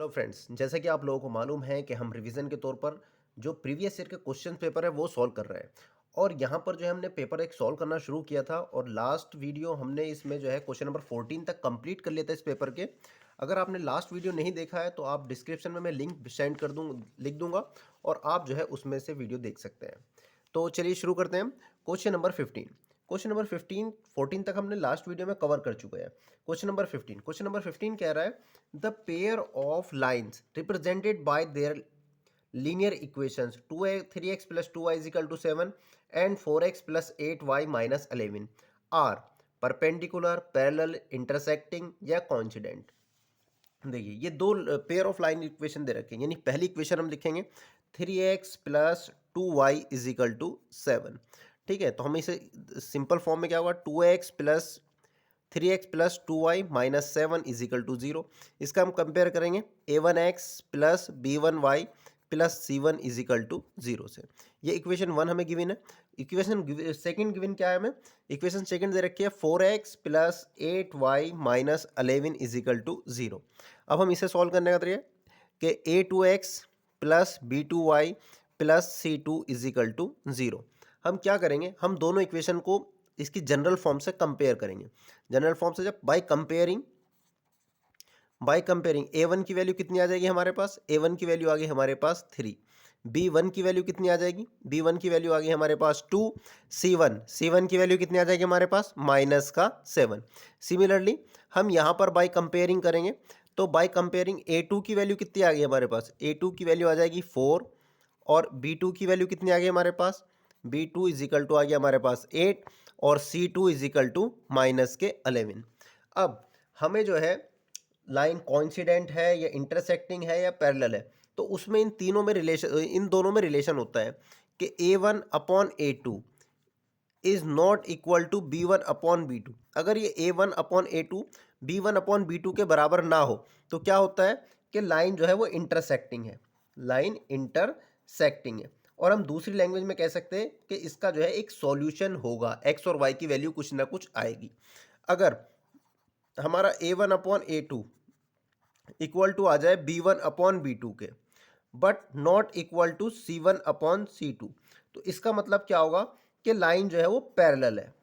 Hello friends, जैसा कि आप लोगों को मालूम है कि हम रिवीजन के तौर पर जो प्रीवियस ईयर के क्वेश्चन पेपर है वो सॉल्व कर रहे हैं। और यहाँ पर जो है हमने पेपर एक सॉल्व करना शुरू किया था और लास्ट वीडियो हमने इसमें जो है क्वेश्चन नंबर 14 तक कंप्लीट कर लिया था इस पेपर के। अगर आपने लास्ट वीडियो नहीं देखा है तो आप डिस्क्रिप्शन में मैं लिंक सेंड कर दूँ लिख दूंगा और आप जो है उसमें से वीडियो देख सकते हैं। तो चलिए शुरू करते हैं। क्वेश्चन नंबर 15 14 तक हमने लास्ट वीडियो में कवर कर चुके हैं। क्वेश्चन नंबर 15 कह रहा है the pair of lines represented by there linear equations 3x plus 2y is equal to 7 and 4x plus 8y minus 11 are perpendicular, parallel, intersecting या coincident। देखिए ये दो पेयर ऑफ लाइन इक्वेशन दे रखे हैं, यानी पहली इक्वेशन हम लिखेंगे 3x plus 2y is equal to 7। ठीक है, तो हम इसे सिंपल फॉर्म में क्या होगा 2x plus 3x plus 2y minus 7 is equal to 0। इसका हम कंपेयर करेंगे a1x plus b1y plus c1 is equal to 0 से। ये इक्वेशन 1 हमें गिवन है। इक्वेशन सेकंड गिवन क्या है हमें? इक्वेशन सेकंड दे रखी है 4x plus 8y minus 11 is equal to 0। अब हम इसे सॉल्व करने का तरीका कि a2x plus b2y plus c2 is equal to 0। हम क्या करेंगे, हम दोनों इक्वेशन को इसकी जनरल फॉर्म से कंपेयर करेंगे। जनरल फॉर्म से जब बाय कंपेयरिंग a1 की वैल्यू कितनी आ जाएगी हमारे पास? a1 की वैल्यू आ गई हमारे पास 3। b1 की वैल्यू कितनी आ जाएगी? b1 की वैल्यू आ गई हमारे पास 2। c1 की वैल्यू कितनी आ जाएगी हमारे पास? माइनस का 7। सिमिलरली हम यहाँ पर बाय कंपेयरिंग करेंगे तो बाय कंपेयरिंग a2 की वैल्यू कितनी आ गई हमारे पास? a2 की वैल्यू आ जाएगी 4 और b2 की वैल्यू कितनी आ गई हमारे पास? b2 इज इक्वल टू आ गया हमारे पास 8 और c2 is equal to minus के 11। अब हमें जो है लाइन कोइंसिडेंट है या इंटरसेक्टिंग है या पैरेलल है, तो उसमें इन दोनों में रिलेशन होता है कि a1 upon a2 is not equal to b1 upon b2। अगर ये a1 upon a2 b1 upon b2 के बराबर ना हो तो क्या होता है कि लाइन जो है वो इंटरसेक्टिंग है, लाइन इंटरसेक्टिंग है। और हम दूसरी लैंग्वेज में कह सकते हैं कि इसका जो है एक सॉल्यूशन होगा, x और y की वैल्यू कुछ ना कुछ आएगी। अगर हमारा a1 upon a2 equal to आ जाए b1 अपॉन b2 के, but not equal to c1 upon c2, तो इसका मतलब क्या होगा कि लाइन जो है वो पैरेलल है,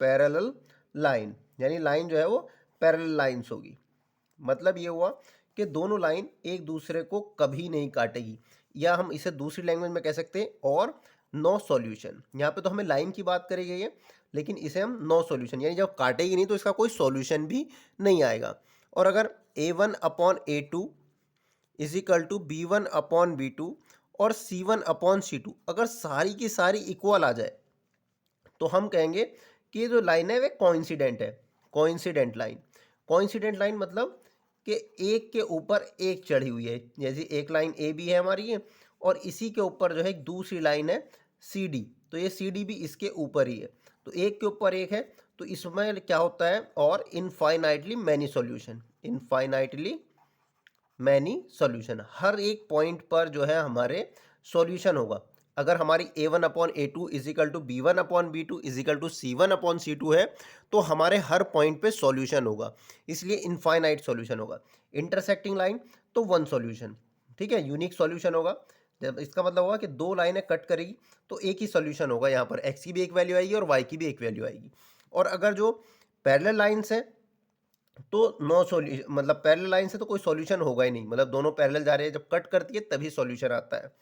पैरेलल लाइन, यानी लाइन जो है वो पैरेलल लाइंस होगी। मतलब ये हुआ कि दोनों लाइन एक दूसरे को कभी नहीं काटेगी, या हम इसे दूसरी लैंग्वेज में कह सकते हैं और नो सॉल्यूशन। यहाँ पे तो हमें लाइन की बात करी गई है, लेकिन इसे हम नो सॉल्यूशन, यानी जब काटेगी नहीं तो इसका कोई सॉल्यूशन भी नहीं आएगा। और अगर a1 upon a2 is equal to b1 upon b2 और c1 अपॉन c2 अगर सारी की सारी इक्वल आ जाए तो हम कहेंगे कि ये जो लाइन है वे कोइंसिडेंट है, कोइंसिडेंट लाइन। कोइंसिडेंट लाइन मतलब कि एक के ऊपर एक चढ़ी हुई है, जैसे एक लाइन ए बी है हमारी ये, और इसी के ऊपर जो है एक दूसरी लाइन है सी डी, तो ये सी डी भी इसके ऊपर ही है, तो एक के ऊपर एक है, तो इसमें क्या होता है और infinitely many solution, infinitely many solution, हर एक पॉइंट पर जो है हमारे सॉल्यूशन होगा। अगर हमारी a1 upon a2 is equal to b1 upon b2 is equal to c1 upon c2 है, तो हमारे हर पॉइंट पे सॉल्यूशन होगा, इसलिए इनफाइनाइट सॉल्यूशन होगा। इंटरसेक्टिंग लाइन तो वन सॉल्यूशन, ठीक है, यूनिक सॉल्यूशन होगा। जब इसका मतलब होगा कि दो लाइनें कट करेगी तो एक ही सॉल्यूशन होगा, यहाँ पर x की भी एक वैल्यू आएगी और y की भी एक वैल्यू आएगी। और अगर जो पैरेलल लाइन्स है तो नो सॉल्यूशन, मतलब पैरेलल लाइन से तो कोई सॉल्यूशन होगा ही नहीं, मतलब दोनों पैरेलल जा रहे हैं, जब कट करती है तभी सॉल्यूशन आता है।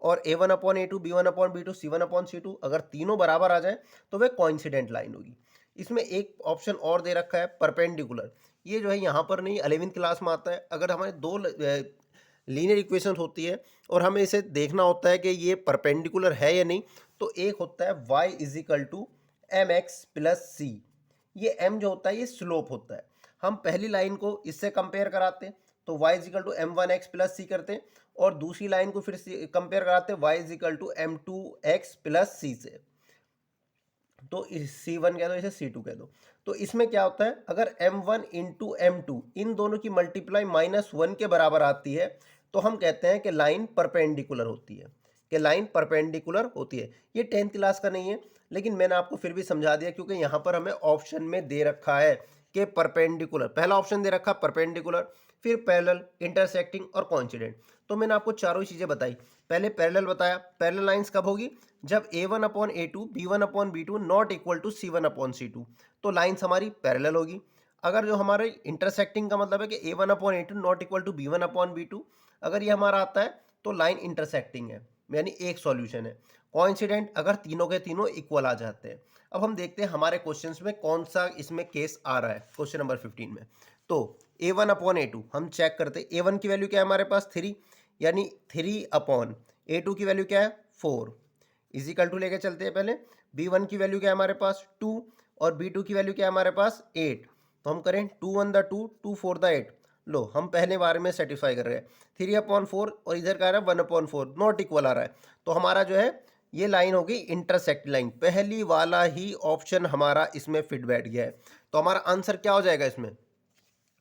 और a1 upon a2 b1 upon b2 c1 upon c2 अगर तीनों बराबर आ जाए तो वह कोइंसिडेंट लाइन होगी। इसमें एक ऑप्शन और दे रखा है परपेंडिकुलर, ये जो है यहाँ पर नहीं 11वीं क्लास में आता है। अगर हमारे दो लीनियर इक्वेशन होती है और हमें इसे देखना होता है कि ये परपेंडिकुलर है या नहीं, तो एक होता है y is equal to M X plus C. ये m जो होता है ये स्लोप होता है। हम पहली लाइन को इससे कंपेयर कराते हैं तो y is equal to M one X plus C करते हैं, और दूसरी लाइन को फिर कंपेयर कराते हैं y is equal to M two X plus C से, तो C1 कह दो, इसे C2 कह दो। तो इसमें क्या होता है, अगर M1 इंटू M2 इन दोनों की मल्टीप्लाई -1 के बराबर आती है तो हम कहते हैं कि लाइन परपेंडिकुलर होती है, कि लाइन परपेंडिकुलर होती है। ये 10th क्लास का नहीं है, लेकिन मैंने आपको फिर भी समझा दिया क्योंकि यहाँ पर हमें ऑप्शन में दे रखा है कि परपेंडिकुलर, पहला ऑप्शन दे रखा परपेंडिकुलर, फिर पैरेलल, इंटरसेक्टिंग और कोइंसिडेंट। तो मैंने आपको चारों चीज़ें बताई। पहले पैरेलल बताया, पैरेलल लाइंस कब होगी, जब A1 upon A2 B1 upon B2 not equal to C1 upon C2, तो लाइंस हमारी पैरेलल होगी। अगर जो हमारे इंटरसेक्टिंग का मतलब है कि A1 upon A2 not equal to B1 upon B2, अगर ये हमारा आता है तो लाइन इंटरसेक्टिंग है, यानी एक सॉल्यूशन है। कोइंसिडेंट, अगर तीनों के तीनों इक्वल आ जाते हैं। अब हम देखते हैं हमारे क्वेश्चंस में कौन सा इसमें केस आ रहा है क्वेश्चन नंबर 15 में। तो A1 अपॉन A2 हम चेक करते हैं। A1 की वैल्यू क्या है हमारे पास 3, यानी 3 अपॉन A2 की वैल्यू क्या है 4, इजिकल टू लेके चलते हैं। पहले B1 की वैल्यू क्या है हमारे पास 2 और B2 की वैल्यू क्या है हमारे पास 8। तो हम करें 2 1 द 2, 2 4 द 8। लो हम पहले बार में सेटिस्फाई कर रहे हैं। 3 अपॉन 4 और इधर का आ रहा है 1 अपॉन 4, नॉट इक्वल आ रहा है। तो हमारा जो है ये लाइन होगी इंटरसेक्ट लाइन। पहली वाला ही ऑप्शन हमारा इसमें फिट बैठ गया है। तो हमारा आंसर क्या हो जाएगा इसमें,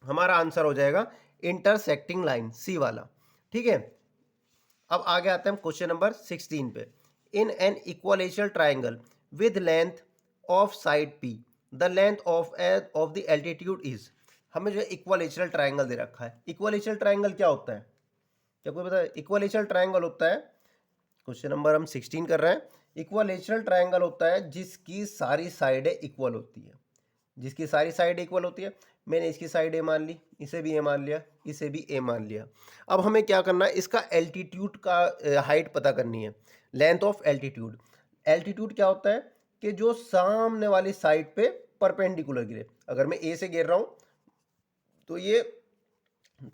हमारा आंसर हो जाएगा इंटरसेक्टिंग लाइन, सी वाला। ठीक है, अब आगे आते हैं हम क्वेश्चन नंबर 16 पे। In an equilateral triangle with length of side P the length of the altitude is. हमें जो है इक्वलेटरल ट्राइंगल दे रखा है। इक्वलेटरल ट्राइंगल क्या होता है, क्या कोई पता है? इक्वलेटरल ट्राइंगल होता है, क्वेश्चन नंबर हम 16 कर रहे हैं। इक्वलेटरल ट्राइंगल होता है जिसकी सारी साइडें इक्वल होती है, जिसकी सारी साइड इक्वल होती है। मैंने इसकी साइड ए मान ली, इसे भी ए मान लिया, इसे भी ए मान लिया। अब हमें क्या करना है, इसका एल्टीट्यूड का हाइट पता करनी है, लेंथ ऑफ एल्टीट्यूड। एल्टीट्यूड क्या होता है कि जो सामने वाली साइड पे परपेंडिकुलर गिरे। अगर मैं ए से गिर रहा हूँ तो ये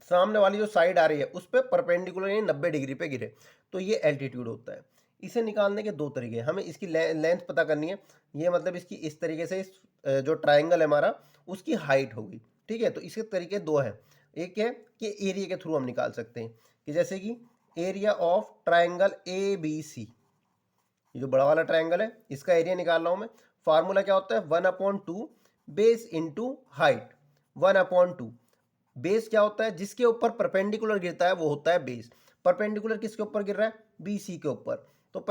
सामने वाली जो साइड आ रही है उस पर परपेंडिकुलर यानी 90 डिग्री पे गिरे, तो ये एल्टीट्यूड होता है। इसे निकालने के दो तरीके हैं। हमें इसकी लेंथ पता करनी है, ये मतलब इसकी इस तरीके से इस जो ट्राइंगल है हमारा उसकी हाइट होगी। ठीक है, तो इसके तरीके दो हैं। एक है कि एरिया के थ्रू हम निकाल सकते हैं, कि जैसे कि एरिया ऑफ ट्राइंगल ABC, ये जो बड़ा वाला ट्राइंगल है इसका एरिया निकाल रहा हूँ मैं। फार्मूला क्या होता है 1/2 बेस इंटू हाइट। 1/2 बेस क्या होता है, जिसके ऊपर परपेंडिकुलर गिरता है वो होता है बेस। परपेंडिकुलर किसके ऊपर गिर रहा है, BC के ऊपर। तो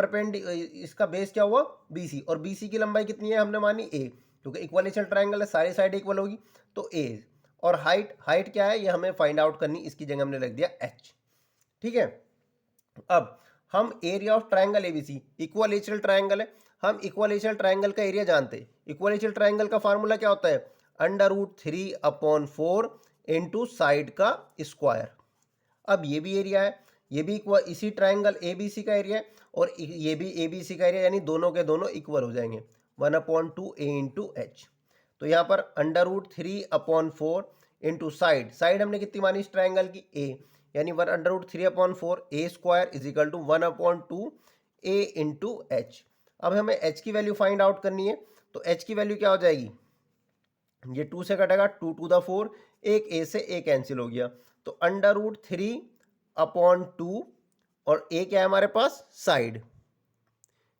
इसका बेस क्या हुआ BC, और BC की लंबाई कितनी है हमने मानी A, क्योंकि इक्वलेटरल ट्राइंगल है सारी साइड इक्वल होगी तो A। और हाइट क्या है ये हमें फाइंड आउट करनी, इसकी जगह हमने रख दिया H। ठीक है, अब हम area of triangle ABC equilateral triangle है, हम इक्वलेटरल ट्राइंगल का एरिया जानते हैं। इक्वलेटरल ट्राइंगल का फार्मूला क्या होता है √3/4 इंटू साइड का स्क्वायर। अब ये भी एरिया है, ये भी इसी ट्राइंगल ABC का एरिया है, और ये भी ABC का एरिया, यानी दोनों के दोनों इक्वल हो जाएंगे 1/2 A इंटू H। तो यहाँ पर √3/4 इंटू साइड हमने कितनी मानी इस ट्राइंगल की A, यानी 1/3/4 A square is equal to 1/2 A into H। अब हमें H की वैल्यू फाइंड आउट करनी है, तो H की वैल्यू क्या हो जाएगी, ये 2 से कटेगा 2 टू द 4, एक A से A कैंसिल हो गया, तो √3/2 और A क्या है हमारे पास साइड,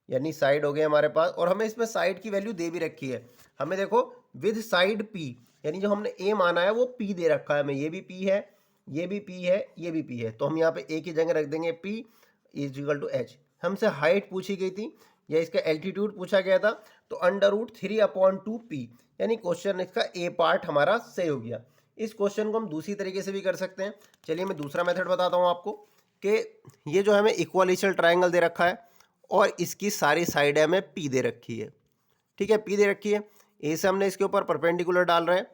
यानी साइड हो गया हमारे पास। और हमें इसमें साइड की वैल्यू दे भी रखी है, हमें देखो विद साइड P, यानी जो हमने A माना है वो P दे रखा है हमें, ये भी P है, ये भी P है, ये भी P है। तो हम यहाँ पे A की जगह रख देंगे P is equal to H। हमसे हाइट पूछी गई थी या इसका एल्टीट्यूड पूछा गया था, तो √3/2P, यानी क्वेश्चन इसका A पार्ट हमारा सही हो गया। इस क्वेश्चन को हम दूसरी तरीके से भी कर सकते हैं। चलिए मैं दूसरा मेथड बताता हूँ आपको, कि ये जो हमें इक्वलेटरल ट्राइंगल दे रखा है और इसकी सारी साइड हमें P दे रखी है। ठीक है, P दे रखी है, A से हमने इसके ऊपर परपेंडिकुलर डाल रहे हैं।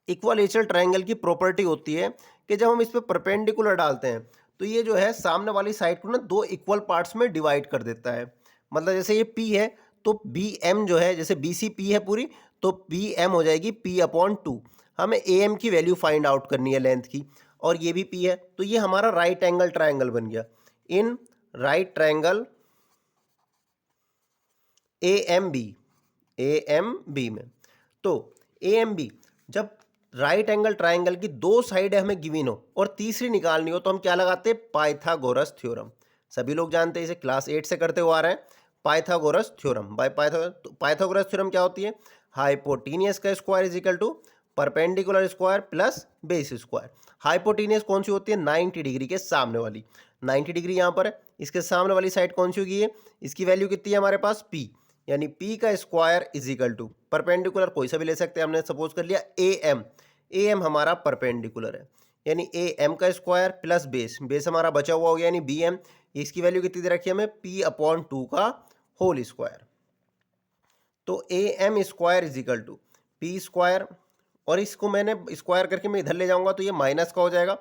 इक्वलेटरल ट्राइंगल की प्रॉपर्टी होती है कि जब हम इस पर परपेंडिकुलर डालते हैं तो ये जो है सामने वाली साइड को ना दो इक्वल पार्ट्स में डिवाइड कर देता है। मतलब जैसे ये P है तो BM जो है, जैसे BC P है पूरी, तो BM हो जाएगी P/2। हमें AM की वैल्यू फाइंड आउट करनी है लेंथ की, और ये भी P है, तो ये हमारा राइट एंगल ट्राइंगल बन गया। इन राइट ट्राइंगल AMB में, तो AMB जब राइट एंगल ट्राइंगल की दो साइडें हमें गिवन हो और तीसरी निकालनी हो तो हम क्या लगाते हैं, पाइथागोरस थ्योरम। सभी लोग जानते हैं, इसे क्लास 8 से करते हुए आ रहे हैं, Pythagoras theorem by Pythagoras theorem क्या होती है, हाइपोटेनियस का square is equal to perpendicular square plus base square. Hypotenuse कौन सी होती है, 90 डिग्री के सामने वाली, 90 डिग्री यहाँ पर है, इसके सामने वाली साइड कौन सी होगी है, इसकी वैल्यू कितनी है हमारे पास P, यानी P का square is equal to perpendicular कोई सा भी ले सकते हैं, हमने सपोज कर लिया AM। ए एम हमारा परपेंडिकुलर है, यानी ए एम का स्क्वायर प्लस बेस, बेस हमारा बचा हुआ हो गया यानी बी एम। इसकी वैल्यू कितनी दे रखी है हमें, पी अपॉन 2 का होल स्क्वायर। तो A M square is equal to P square, और इसको मैंने स्क्वायर करके मैं इधर ले जाऊंगा तो ये माइनस का हो जाएगा,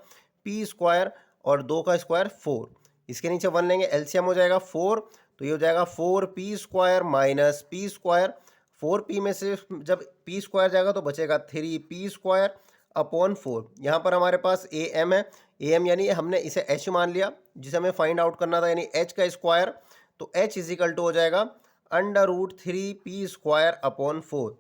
पी स्क्वायर और 2 का स्क्वायर 4, इसके नीचे 1 लेंगे, एलसीएम हो जाएगा 4, तो ये हो जाएगा 4p square minus P square. 4p में से जब p स्क्वायर जाएगा तो बचेगा 3p स्क्वायर अपॉन 4। यहाँ पर हमारे पास ए एम है, ए एम यानी हमने इसे h मान लिया जिसे हमें फाइंड आउट करना था, यानी h का स्क्वायर, तो h इज इक्वल टू हो जाएगा √3p स्क्वायर अपॉन 4।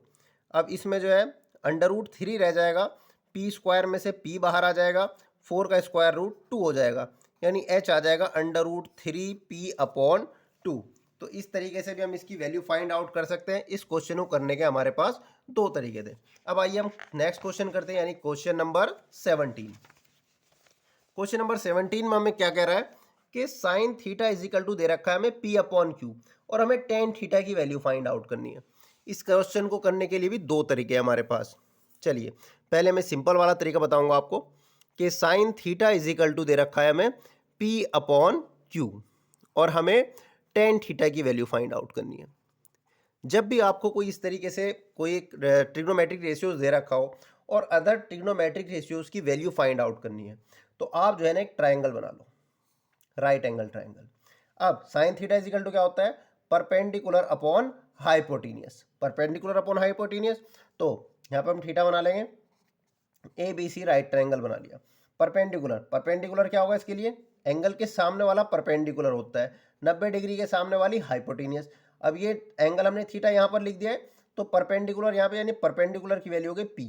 अब इसमें जो है √3 रह जाएगा, p स्क्वायर में से p बाहर आ जाएगा, 4 का स्क्वायर रूट 2 हो जाएगा, यानी h आ जाएगा √3p अपॉन 2। तो इस तरीके से भी हम इसकी वैल्यू फाइंड आउट कर सकते हैं। इस क्वेश्चन को करने के हमारे पास 2 तरीके थे। अब आइए हम नेक्स्ट क्वेश्चन करते हैं, यानी क्वेश्चन नंबर 17। क्वेश्चन नंबर 17 में हमें क्या कह रहा है कि sine theta is equal to दे रखा है हमें p अपॉन क्यू, और हमें टेन थीटा की वैल्यू फाइंड आउट करनी है। इस क्वेश्चन को करने के लिए भी 2 तरीके हैं हमारे पास। चलिए पहले मैं सिंपल वाला तरीका बताऊंगा आपको कि sine theta is equal to दे रखा है हमें p अपॉन क्यू, और हमें टेन थीटा की वैल्यू फाइंड आउट करनी है। जब भी आपको कोई इस तरीके से कोई एक ट्रिग्नोमेट्रिक रेशियोज दे रखा हो और अदर ट्रिग्नोमेट्रिक रेशियोज की वैल्यू फाइंड आउट करनी है, तो आप जो है ना एक ट्राइंगल बना लो, राइट एंगल ट्राइंगल। अब sine theta is equal to क्या होता है, perpendicular upon hypotenuse, perpendicular upon hypotenuse. तो यहाँ पर हम थीटा बना लेंगे, A B C right triangle बना लिया। परपेंडिकुलर, परपेंडिकुलर क्या होगा इसके लिए, एंगल के सामने वाला परपेंडिकुलर होता है, 90 डिग्री के सामने वाली हाइपोटेनियस। अब ये एंगल हमने थीटा यहाँ पर लिख दिया है, तो परपेंडिकुलर यहाँ पे यानी परपेंडिकुलर की वैल्यू हो गई पी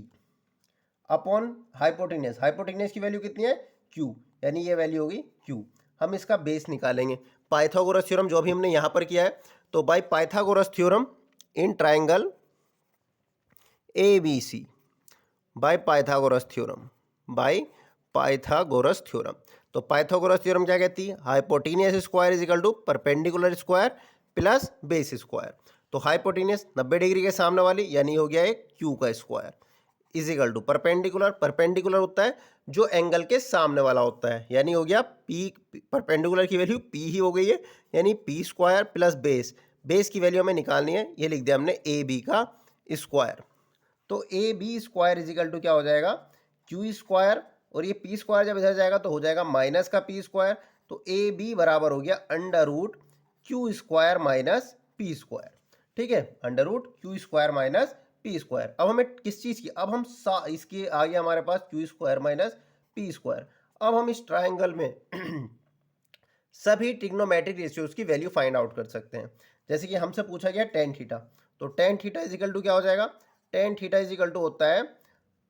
अपॉन हाइपोटेनियस, हाइपोटेनियस की वैल्यू कितनी है क्यू, यानी ये वैल्यू होगी क्यू। हम इसका बेस निकालेंगे, पाइथागोरस थ्योरम जो भी हमने यहाँ पर किया है, तो by Pythagoras theorem in triangle A B C, by Pythagoras theorem, by Pythagoras theorem. तो पाइथागोरस थ्योरम क्या कहती है, hypotenuse square is equal to perpendicular square plus base square. तो हाइपोटेनियस 90 डिग्री के सामने वाली यानी हो गया एक क्यू का square is equal to perpendicular, perpendicular होता है जो एंगल के सामने वाला होता है, यानी हो गया पी, परपेंडिकुलर की वैल्यू पी ही हो गई है, यानी P square plus base, base की वैल्यू हमें निकालनी है, ये लिख दिया हमने ए बी का स्क्वायर। तो A B square is equal to क्या हो जाएगा, क्यू स्क्वायर, और ये पी स्क्वायर जब इधर जाएगा तो हो जाएगा माइनस का पी स्क्वायर, तो ए बी बराबर हो गया √Q square minus P square. ठीक है, √Q square minus P square. अब हमें किस चीज़ की, अब हम इसके आगे हमारे पास Q square minus P square. अब हम इस ट्राइंगल में सभी ट्रिग्नोमेट्रिक रेशियोज की वैल्यू फाइंड आउट कर सकते हैं। जैसे कि हमसे पूछा गया टेन थीटा, तो tan theta is equal to क्या हो जाएगा, tan theta is equal to होता है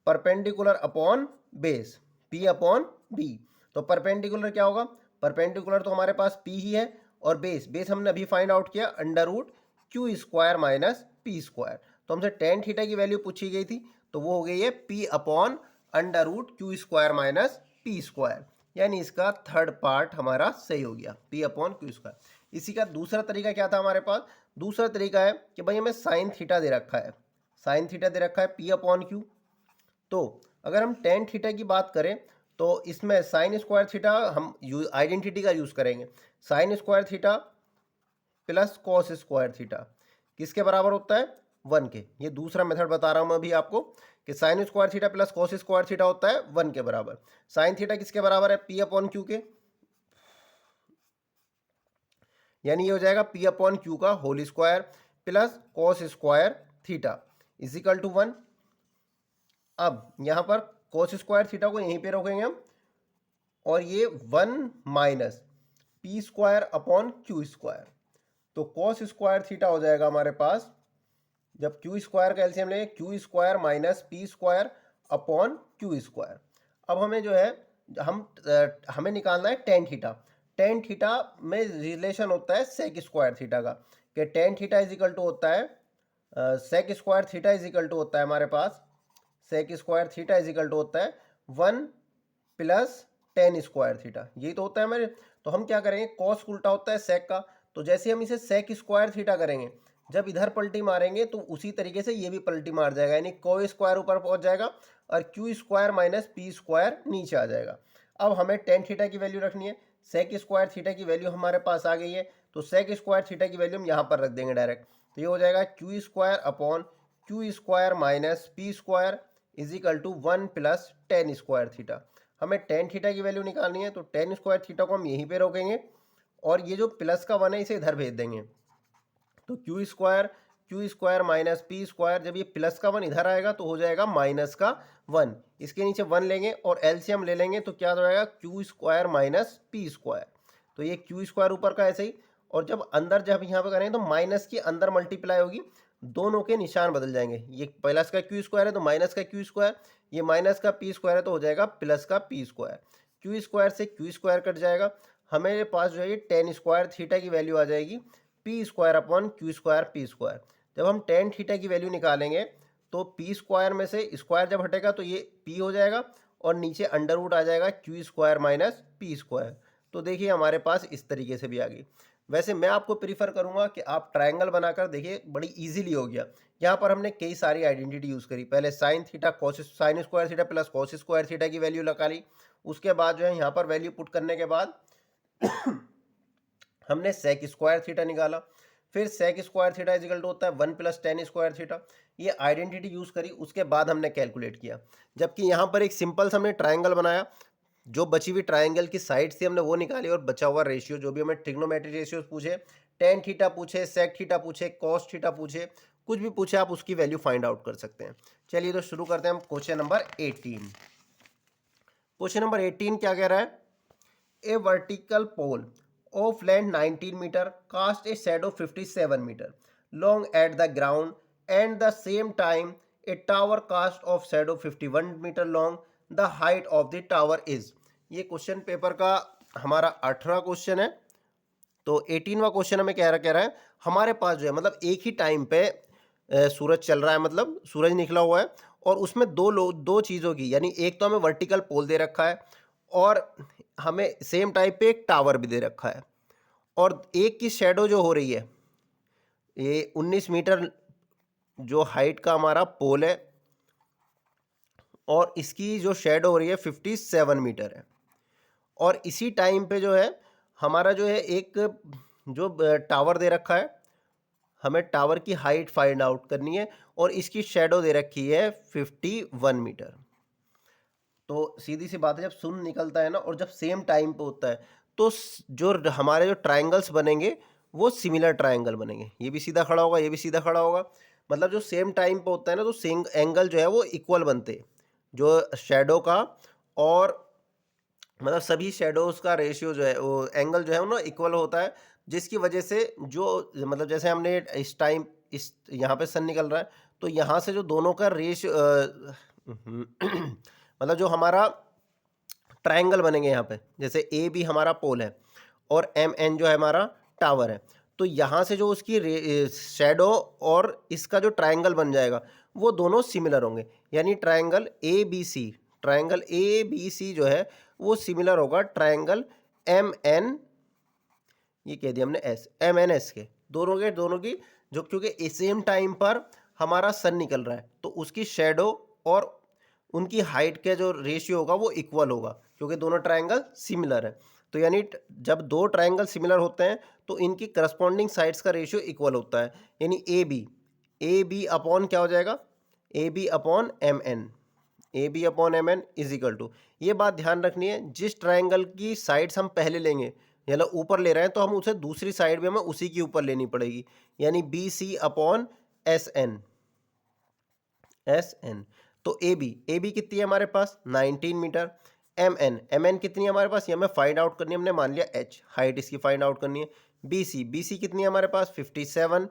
perpendicular upon base, P upon B. तो परपेंडिकुलर क्या होगा, परपेंडिकुलर तो हमारे पास पी ही है, और बेस, बेस हमने अभी फाइंड आउट किया √Q square minus P square. तो हमसे टेन थीटा की वैल्यू पूछी गई थी, तो वो हो गई है P upon √Q square minus P square, यानी इसका थर्ड पार्ट हमारा सही हो गया, पी अपॉन क्यू स्क्वायर। इसी का दूसरा तरीका क्या था हमारे पास, दूसरा तरीका है कि भाई हमें साइन थीटा दे रखा है, साइन थीटा दे रखा है पी अपॉन क्यू। तो अगर हम टेन थीटा की बात करें तो इसमें साइन स्क्वायर थीटा हम आइडेंटिटी का यूज़ करेंगे, sign square theta plus cos square theta किसके बराबर होता है, 1 के। ये दूसरा मेथड बता रहा हूँ मैं अभी आपको कि sine square theta plus cos square theta होता है 1 के बराबर। साइन थीटा किसके बराबर है, पी अपॉन क्यू के, यानी ये हो जाएगा पी अपॉन क्यू का whole square plus cos square theta is equal to 1। अब यहाँ पर कॉस स्क्वायर थीटा को यहीं पे रोकेंगे हम, और ये 1 minus P square upon Q square. तो कॉस स्क्वायर थीटा हो जाएगा हमारे पास, जब क्यू स्क्वायर का एलसीएम लेंगे, Q square minus P square upon Q square. अब हमें जो है हमें निकालना है टेन थीटा। टेन थीटा में रिलेशन होता है सेक स्क्वायर थीटा का, कि tan theta is equal to होता है sec square theta is equal to होता है हमारे पास, सेक square theta is equal to होता है 1 प्लस टेन स्क्वायर थीटा, यही तो होता है हमारे। तो हम क्या करेंगे, कॉस उल्टा होता है सेक का, तो जैसे हम इसे सेक स्क्वायर थीटा करेंगे, जब इधर पलटी मारेंगे तो उसी तरीके से ये भी पलटी मार जाएगा, यानी को स्क्वायर ऊपर पहुंच जाएगा और Q square minus P square नीचे आ जाएगा। अब हमें टेन थीटा की वैल्यू रखनी है, सेक स्क्वायर थीटा की वैल्यू हमारे पास आ गई है, तो सेक स्क्वायर थीटा की वैल्यू हम यहाँ पर रख देंगे डायरेक्ट। तो ये हो जाएगा Q square upon Q square minus P square is equal to 1 plus tan square theta. हमें टेन थीटा की वैल्यू निकालनी है, तो टेन स्क्वायर थीटा को हम यहीं पे रोकेंगे और ये जो प्लस का 1 है इसे इधर भेज देंगे। तो Q square minus P square, जब ये प्लस का 1 इधर आएगा तो हो जाएगा माइनस का 1, इसके नीचे 1 लेंगे और एलसीएम ले लेंगे, तो क्या हो जाएगा Q square minus P square. तो ये क्यू स्क्वायर ऊपर का ऐसे ही, और जब अंदर जब यहाँ पे करेंगे तो माइनस की अंदर मल्टीप्लाई होगी, दोनों के निशान बदल जाएंगे, ये प्लस का क्यू स्क्वायर है तो माइनस का क्यू स्क्वायर, ये माइनस का पी स्क्वायर है तो हो जाएगा प्लस का पी स्क्वायर। क्यू स्क्वायर से क्यू स्क्वायर कट जाएगा, हमारे पास जो है ये टेन स्क्वायर थीटा की वैल्यू आ जाएगी P square upon Q square P square. जब हम टेन थीटा की वैल्यू निकालेंगे तो पी स्क्वायर में से स्क्वायर जब हटेगा तो ये पी हो जाएगा और नीचे अंडर रूट आ जाएगा Q square minus P square. तो देखिए हमारे पास इस तरीके से भी आ गई। वैसे मैं आपको प्रीफर करूंगा कि आप ट्रायंगल बनाकर देखिए, बड़ी इजीली हो गया। यहाँ पर हमने कई सारी आइडेंटिटी यूज़ करी, पहले sine theta sine square theta plus cos square theta की वैल्यू लगा ली, उसके बाद जो है यहाँ पर वैल्यू पुट करने के बाद हमने सेक स्क्वायर थीटा निकाला, फिर sec square theta is equal to होता है 1 प्लस टेन स्क्वायर थीटा, ये आइडेंटिटी यूज़ करी, उसके बाद हमने कैलकुलेट किया। जबकि यहाँ पर एक सिंपल सा हमने ट्रायंगल बनाया, जो बची हुई ट्रायंगल की साइड से हमने वो निकाली और बचा हुआ रेशियो जो भी हमें ट्रिग्नोमेट्रिक रेशियोज पूछे, टेन थीटा पूछे, सेक थीटा पूछे, कॉस थीटा पूछे, कुछ भी पूछे आप उसकी वैल्यू फाइंड आउट कर सकते हैं। चलिए तो शुरू करते हैं हम क्वेश्चन नंबर 18। क्वेश्चन नंबर 18 क्या कह रहा है? ए vertical pole of length 19 meter cast a shadow 57 meter long at the ground, and the same time a tower cast of shadow 51 meter long. The height of the tower is। ये question paper का हमारा 18वां question है। तो 18वां question हमें कह रहा है हमारे पास जो है मतलब एक ही टाइम पे सूरज चल रहा है, मतलब सूरज निकला हुआ है और उसमें दो चीज़ों की, यानी एक तो हमें वर्टिकल पोल दे रखा है और हमें सेम टाइप पे एक टावर भी दे रखा है, और एक की शेडो जो हो रही है ये 19 मीटर जो हाइट का हमारा पोल है और इसकी जो शेडो हो रही है 57 मीटर है। और इसी टाइम पे जो है हमारा जो है एक जो टावर दे रखा है, हमें टावर की हाइट फाइंड आउट करनी है और इसकी शेडो दे रखी है 51 मीटर। तो सीधी सी बात है, जब शून्य निकलता है ना और जब सेम टाइम पे होता है तो जो हमारे जो ट्रायंगल्स बनेंगे वो सिमिलर ट्रायंगल बनेंगे, ये भी सीधा खड़ा होगा, ये भी सीधा खड़ा होगा, मतलब जो सेम टाइम पे होता है ना तो सेम एंगल जो है वो इक्वल बनते हैं, जो शेडो का और मतलब सभी शेडोज का रेशियो जो है वो एंगल जो है वो इक्वल होता है, जिसकी वजह से जो मतलब जैसे हमने इस टाइम इस यहाँ पे सन निकल रहा है तो यहाँ से जो दोनों का रेशियो मतलब जो हमारा ट्रायंगल बनेंगे यहाँ पे, जैसे ए बी हमारा पोल है और एम एन जो है हमारा टावर है, तो यहाँ से जो उसकी शेडो और इसका जो ट्रायंगल बन जाएगा वो दोनों सिमिलर होंगे, यानी ट्रायंगल ए बी सी जो है वो सिमिलर होगा ट्रायंगल एम एन, ये कह दिया हमने एस, एम एन एस के दोनों की जो, क्योंकि सेम टाइम पर हमारा सन निकल रहा है तो उसकी शेडो और उनकी हाइट का जो रेशियो होगा वो इक्वल होगा, क्योंकि दोनों ट्रायंगल सिमिलर है। तो यानी जब दो ट्रायंगल सिमिलर होते हैं तो इनकी करस्पॉन्डिंग साइड्स का रेशियो इक्वल होता है, यानी ए बी अपॉन क्या हो जाएगा, A B upon M N is equal to, ये बात ध्यान रखनी है, जिस ट्रायंगल की साइड्स हम पहले लेंगे, यानी ऊपर ले रहे हैं तो हम उसे दूसरी साइड भी हमें उसी के ऊपर लेनी पड़ेगी, यानी B C upon S N. तो ए बी कितनी है हमारे पास 19 मीटर, एम एन कितनी है हमारे पास, ये हमें फाइंड आउट करनी है, हमने मान लिया एच, हाइट इसकी फाइंड आउट करनी है। बी सी कितनी है हमारे पास 57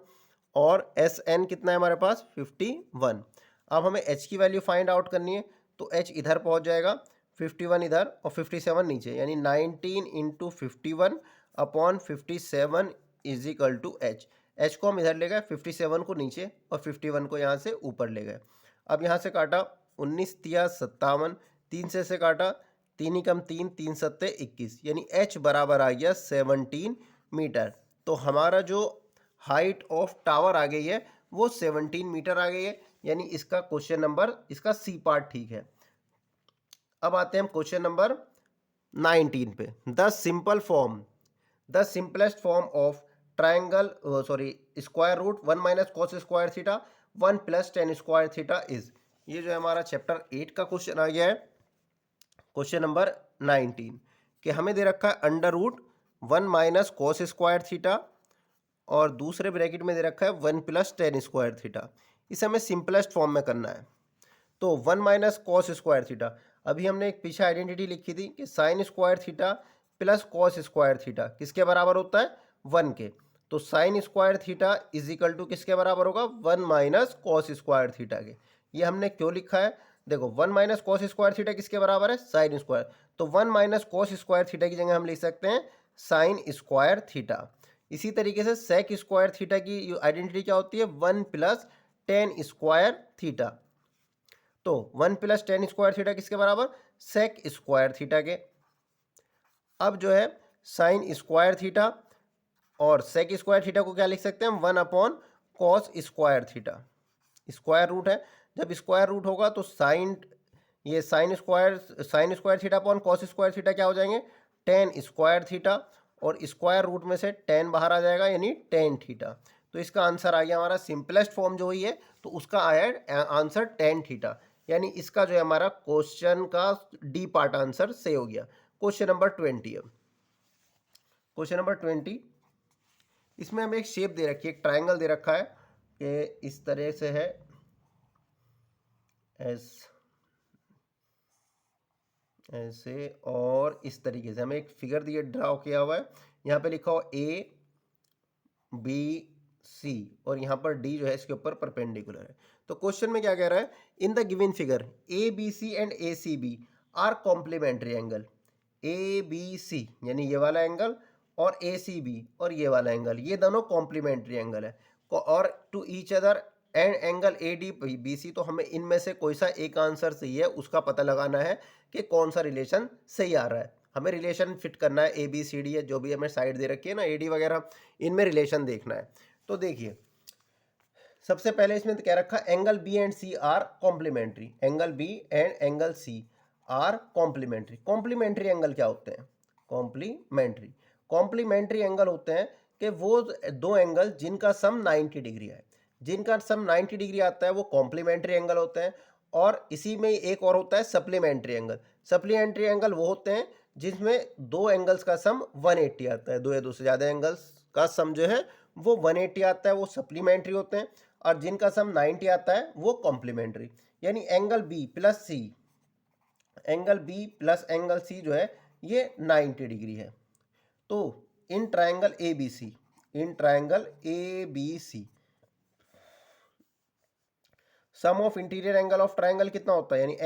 और एस एन कितना है हमारे पास 51। अब हमें एच की वैल्यू फाइंड आउट करनी है, तो एच इधर पहुंच जाएगा, 51 इधर और 57 नीचे, यानी 19 into 51 upon 57 is equal to H. H को हम इधर ले गए, 57 को नीचे और 51 को यहाँ से ऊपर ले गए। अब यहाँ से काटा 19 तिया 57, 3 से काटा 3 ही कम 3, 3 सत्ते 21, यानी h बराबर आ गया 17 मीटर। तो हमारा जो हाइट ऑफ टावर आ गई है वो 17 मीटर आ गई है, यानी इसका क्वेश्चन नंबर, इसका सी पार्ट ठीक है। अब आते हैं हम क्वेश्चन नंबर 19 पे। The simple form, the simplest form of triangle square root 1 minus cos square theta 1 plus tan square theta is. ये जो है हमारा चैप्टर 8 का क्वेश्चन आ गया है, क्वेश्चन नंबर 19, कि हमें दे रखा है under root 1 minus cos square theta और दूसरे ब्रैकेट में दे रखा है 1 प्लस टेन स्क्वायर थीटा। इसे हमें सिंपलेस्ट फॉर्म में करना है। तो 1 माइनस कॉस स्क्वायर थीटा, अभी हमने एक पीछे आइडेंटिटी लिखी थी कि sine square theta plus cos square theta किसके बराबर होता है, 1 के। तो sine square theta is equal to किसके बराबर होगा, 1 माइनस कॉस स्क्वायर थीटा के। ये हमने क्यों लिखा है, देखो 1 माइनस कॉस स्क्वायर थीटा किसके बराबर है, साइन स्क्वायर। तो 1 माइनस कॉस स्क्वायर थीटा की जगह हम लिख सकते हैं साइन स्क्वायर थीटा। इसी तरीके से सेक स्क्वायर थीटा की आइडेंटिटी क्या होती है, 1 प्लस टेन स्क्वायर थीटा। तो 1 प्लस टेन स्क्वायर थीटा किसके बराबर, सेक स्क्वायर थीटा के। अब जो है साइन स्क्वायर थीटा और सेक स्क्वायर थीटा को क्या लिख सकते हैं हम, 1 upon cos square theta. Square root है, जब स्क्वायर रूट होगा तो ये sine square theta upon cos square theta क्या हो जाएंगे, टेन स्क्वायर थीटा, और स्क्वायर रूट में से टेन बाहर आ जाएगा यानी टेन थीटा। तो इसका आंसर आ गया हमारा, सिंपलेस्ट फॉर्म जो हुई है तो उसका आया आंसर टेन थीटा, यानी इसका जो है हमारा क्वेश्चन का डी पार्ट आंसर सही हो गया। क्वेश्चन नंबर 20 है, क्वेश्चन नंबर 20, इसमें हमें एक शेप दे रखी है, एक ट्राइंगल दे रखा है कि इस तरह से है, ऐसे और इस तरीके से हमें एक फिगर दिए, ड्रॉ किया हुआ है। यहाँ पे लिखा हुआ ए बी सी और यहाँ पर डी जो है इसके ऊपर परपेंडिकुलर है। तो क्वेश्चन में क्या कह रहा है, in the given figure A B C and A C B are complementary angle. A B C यानी ये वाला एंगल और ए सी बी और ये वाला एंगल, ये दोनों कॉम्प्लीमेंट्री एंगल है और to each other and angle A D B C. तो हमें इनमें से कोई सा एक आंसर सही है उसका पता लगाना है कि कौन सा रिलेशन सही आ रहा है। हमें रिलेशन फिट करना है, ए बी सी डी है जो भी हमें साइड दे रखी है ना, ए डी वगैरह, इनमें रिलेशन देखना है। तो देखिए सबसे पहले इसमें क्या रखा, angle B and C are complementary, angle B and angle C are complementary. Complementary angle क्या होते हैं, कॉम्प्लीमेंट्री एंगल होते हैं कि वो दो एंगल जिनका सम 90 डिग्री है, जिनका सम 90 डिग्री आता है वो कॉम्प्लीमेंट्री एंगल होते हैं। और इसी में एक और होता है सप्लीमेंट्री एंगल। सप्लीमेंट्री एंगल वो होते हैं जिसमें दो एंगल्स का सम 180 आता है, दो या दो से ज़्यादा एंगल्स का सम जो है वो 180 आता है, वो सप्लीमेंट्री होते हैं। और जिनका सम 90 आता है वो कॉम्प्लीमेंट्री। यानी angle B plus C, angle B plus angle C जो है ये 90 डिग्री है। तो in triangle A B C, in triangle A B C sum of interior angle of triangle कितना होता है, यानी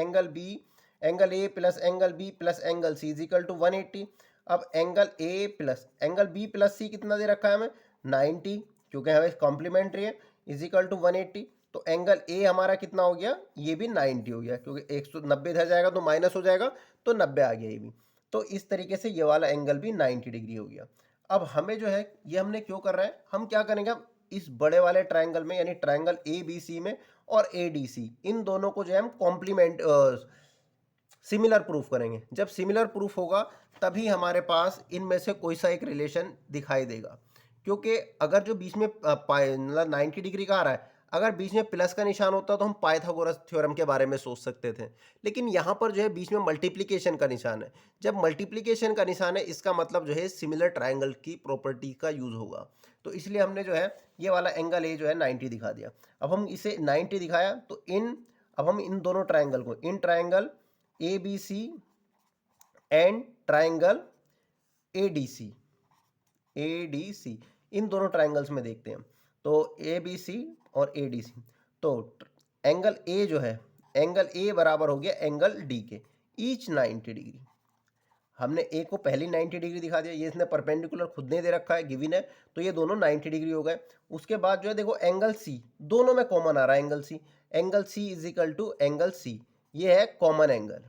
angle A plus angle B plus angle C is equal to 180। अब एंगल बी प्लस सी कितना दे रखा है हमें, 90, क्योंकि हमें कॉम्प्लीमेंट्री है, इज इक्वल टू 180। तो एंगल ए हमारा कितना हो गया, ये भी 90 हो गया, क्योंकि 190 इधर जाएगा तो माइनस हो जाएगा, तो 90 आ गया ये भी। तो इस तरीके से ये वाला एंगल भी 90 डिग्री हो गया। अब हमें जो है ये हमने क्यों कर रहा है, हम क्या करेंगे, इस बड़े वाले ट्राइंगल में यानी ट्राइंगल ए बी सी में और ए डी सी, इन दोनों को जो है हम कॉम्प्लीमेंट सिमिलर प्रूफ करेंगे। जब सिमिलर प्रूफ होगा तभी हमारे पास इनमें से कोई सा एक रिलेशन दिखाई देगा। क्योंकि अगर जो बीच में मतलब 90 डिग्री का आ रहा है, अगर बीच में प्लस का निशान होता तो हम पाइथागोरस थ्योरम के बारे में सोच सकते थे, लेकिन यहाँ पर जो है बीच में मल्टीप्लिकेशन का निशान है। जब मल्टीप्लिकेशन का निशान है इसका मतलब जो है सिमिलर ट्राइंगल की प्रॉपर्टी का यूज होगा। तो इसलिए हमने जो है ये वाला एंगल ए जो है 90 दिखा दिया। अब हम इसे 90 दिखाया तो अब हम इन दोनों ट्राइंगल को, in triangle A B C and triangle A D C, इन दोनों ट्राइंगल्स में देखते हैं। तो ए बी सी और ए डी सी, तो एंगल ए जो है, एंगल ए बराबर हो गया एंगल डी के, ईच 90 डिग्री। हमने ए को पहले 90 डिग्री दिखा दिया, ये इसने परपेंडिकुलर खुद ने दे रखा है, गिवन है, तो ये दोनों 90 डिग्री हो गए। उसके बाद जो है देखो एंगल सी, दोनों में कॉमन आ रहा है angle C is equal to angle C, ये है कॉमन एंगल,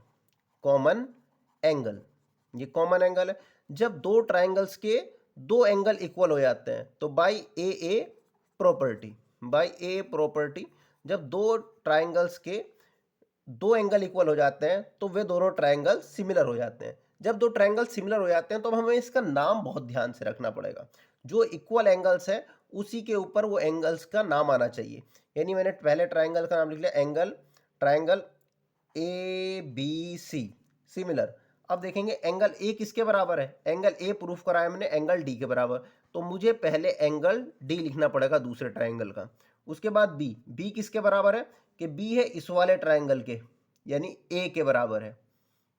ये कॉमन एंगल है। जब दो ट्राइंगल्स के दो एंगल इक्वल हो जाते हैं तो by A property, by A property, जब दो ट्राइंगल्स के दो एंगल इक्वल हो जाते हैं तो वे दोनों ट्राइंगल सिमिलर हो जाते हैं। जब दो ट्राइंगल सिमिलर हो जाते हैं तो हमें इसका नाम बहुत ध्यान से रखना पड़ेगा। जो इक्वल एंगल्स है उसी के ऊपर वो एंगल्स का नाम आना चाहिए। यानी मैंने पहले ट्राइंगल का नाम लिख लिया angle, triangle A B C similar. अब देखेंगे एंगल ए किसके बराबर है, एंगल ए प्रूफ कराया मैंने एंगल डी के बराबर, तो मुझे पहले एंगल डी लिखना पड़ेगा दूसरे ट्राइंगल का। उसके बाद बी, बी किसके बराबर है कि बी है इस वाले ट्राइंगल के, यानी ए के बराबर है,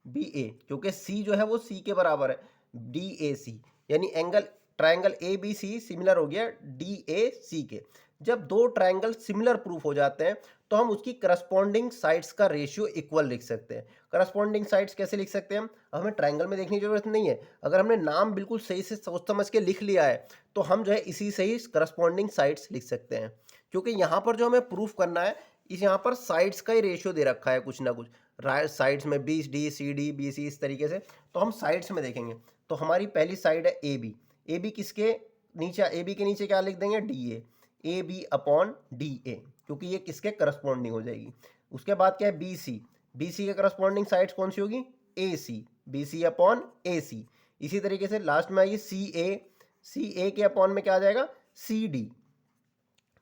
बी ए, क्योंकि सी जो है वो सी के बराबर है, डी ए सी, यानी angle triangle A B C similar हो गया डी ए सी के। जब दो ट्राइंगल सिमिलर प्रूफ हो जाते हैं तो हम उसकी करस्पॉन्डिंग साइड्स का रेशियो इक्वल लिख सकते हैं। करस्पॉन्डिंग साइड्स कैसे लिख सकते हैं हम, हमें ट्राइंगल में देखने की जरूरत नहीं है, अगर हमने नाम बिल्कुल सही से सोच समझ के लिख लिया है तो हम जो है इसी से ही करस्पॉन्डिंग साइड्स लिख सकते हैं। क्योंकि यहाँ पर जो हमें प्रूफ करना है इस यहाँ पर साइड्स का ही रेशियो दे रखा है कुछ ना कुछ, राइट साइड्स में B D C D B C इस तरीके से, तो हम साइड्स में देखेंगे। तो हमारी पहली साइड है ए बी, ए बी किसके नीचे, ए बी के नीचे क्या लिख देंगे D A B upon D A, क्योंकि ये किसके करस्पॉन्डिंग हो जाएगी। उसके बाद क्या है बी सी, बी सी के करस्पॉन्डिंग साइड्स कौन सी होगी ए C, B C upon A सी। इसी तरीके से लास्ट में आएगी सी ए के अपॉन में क्या आ जाएगा सी डी।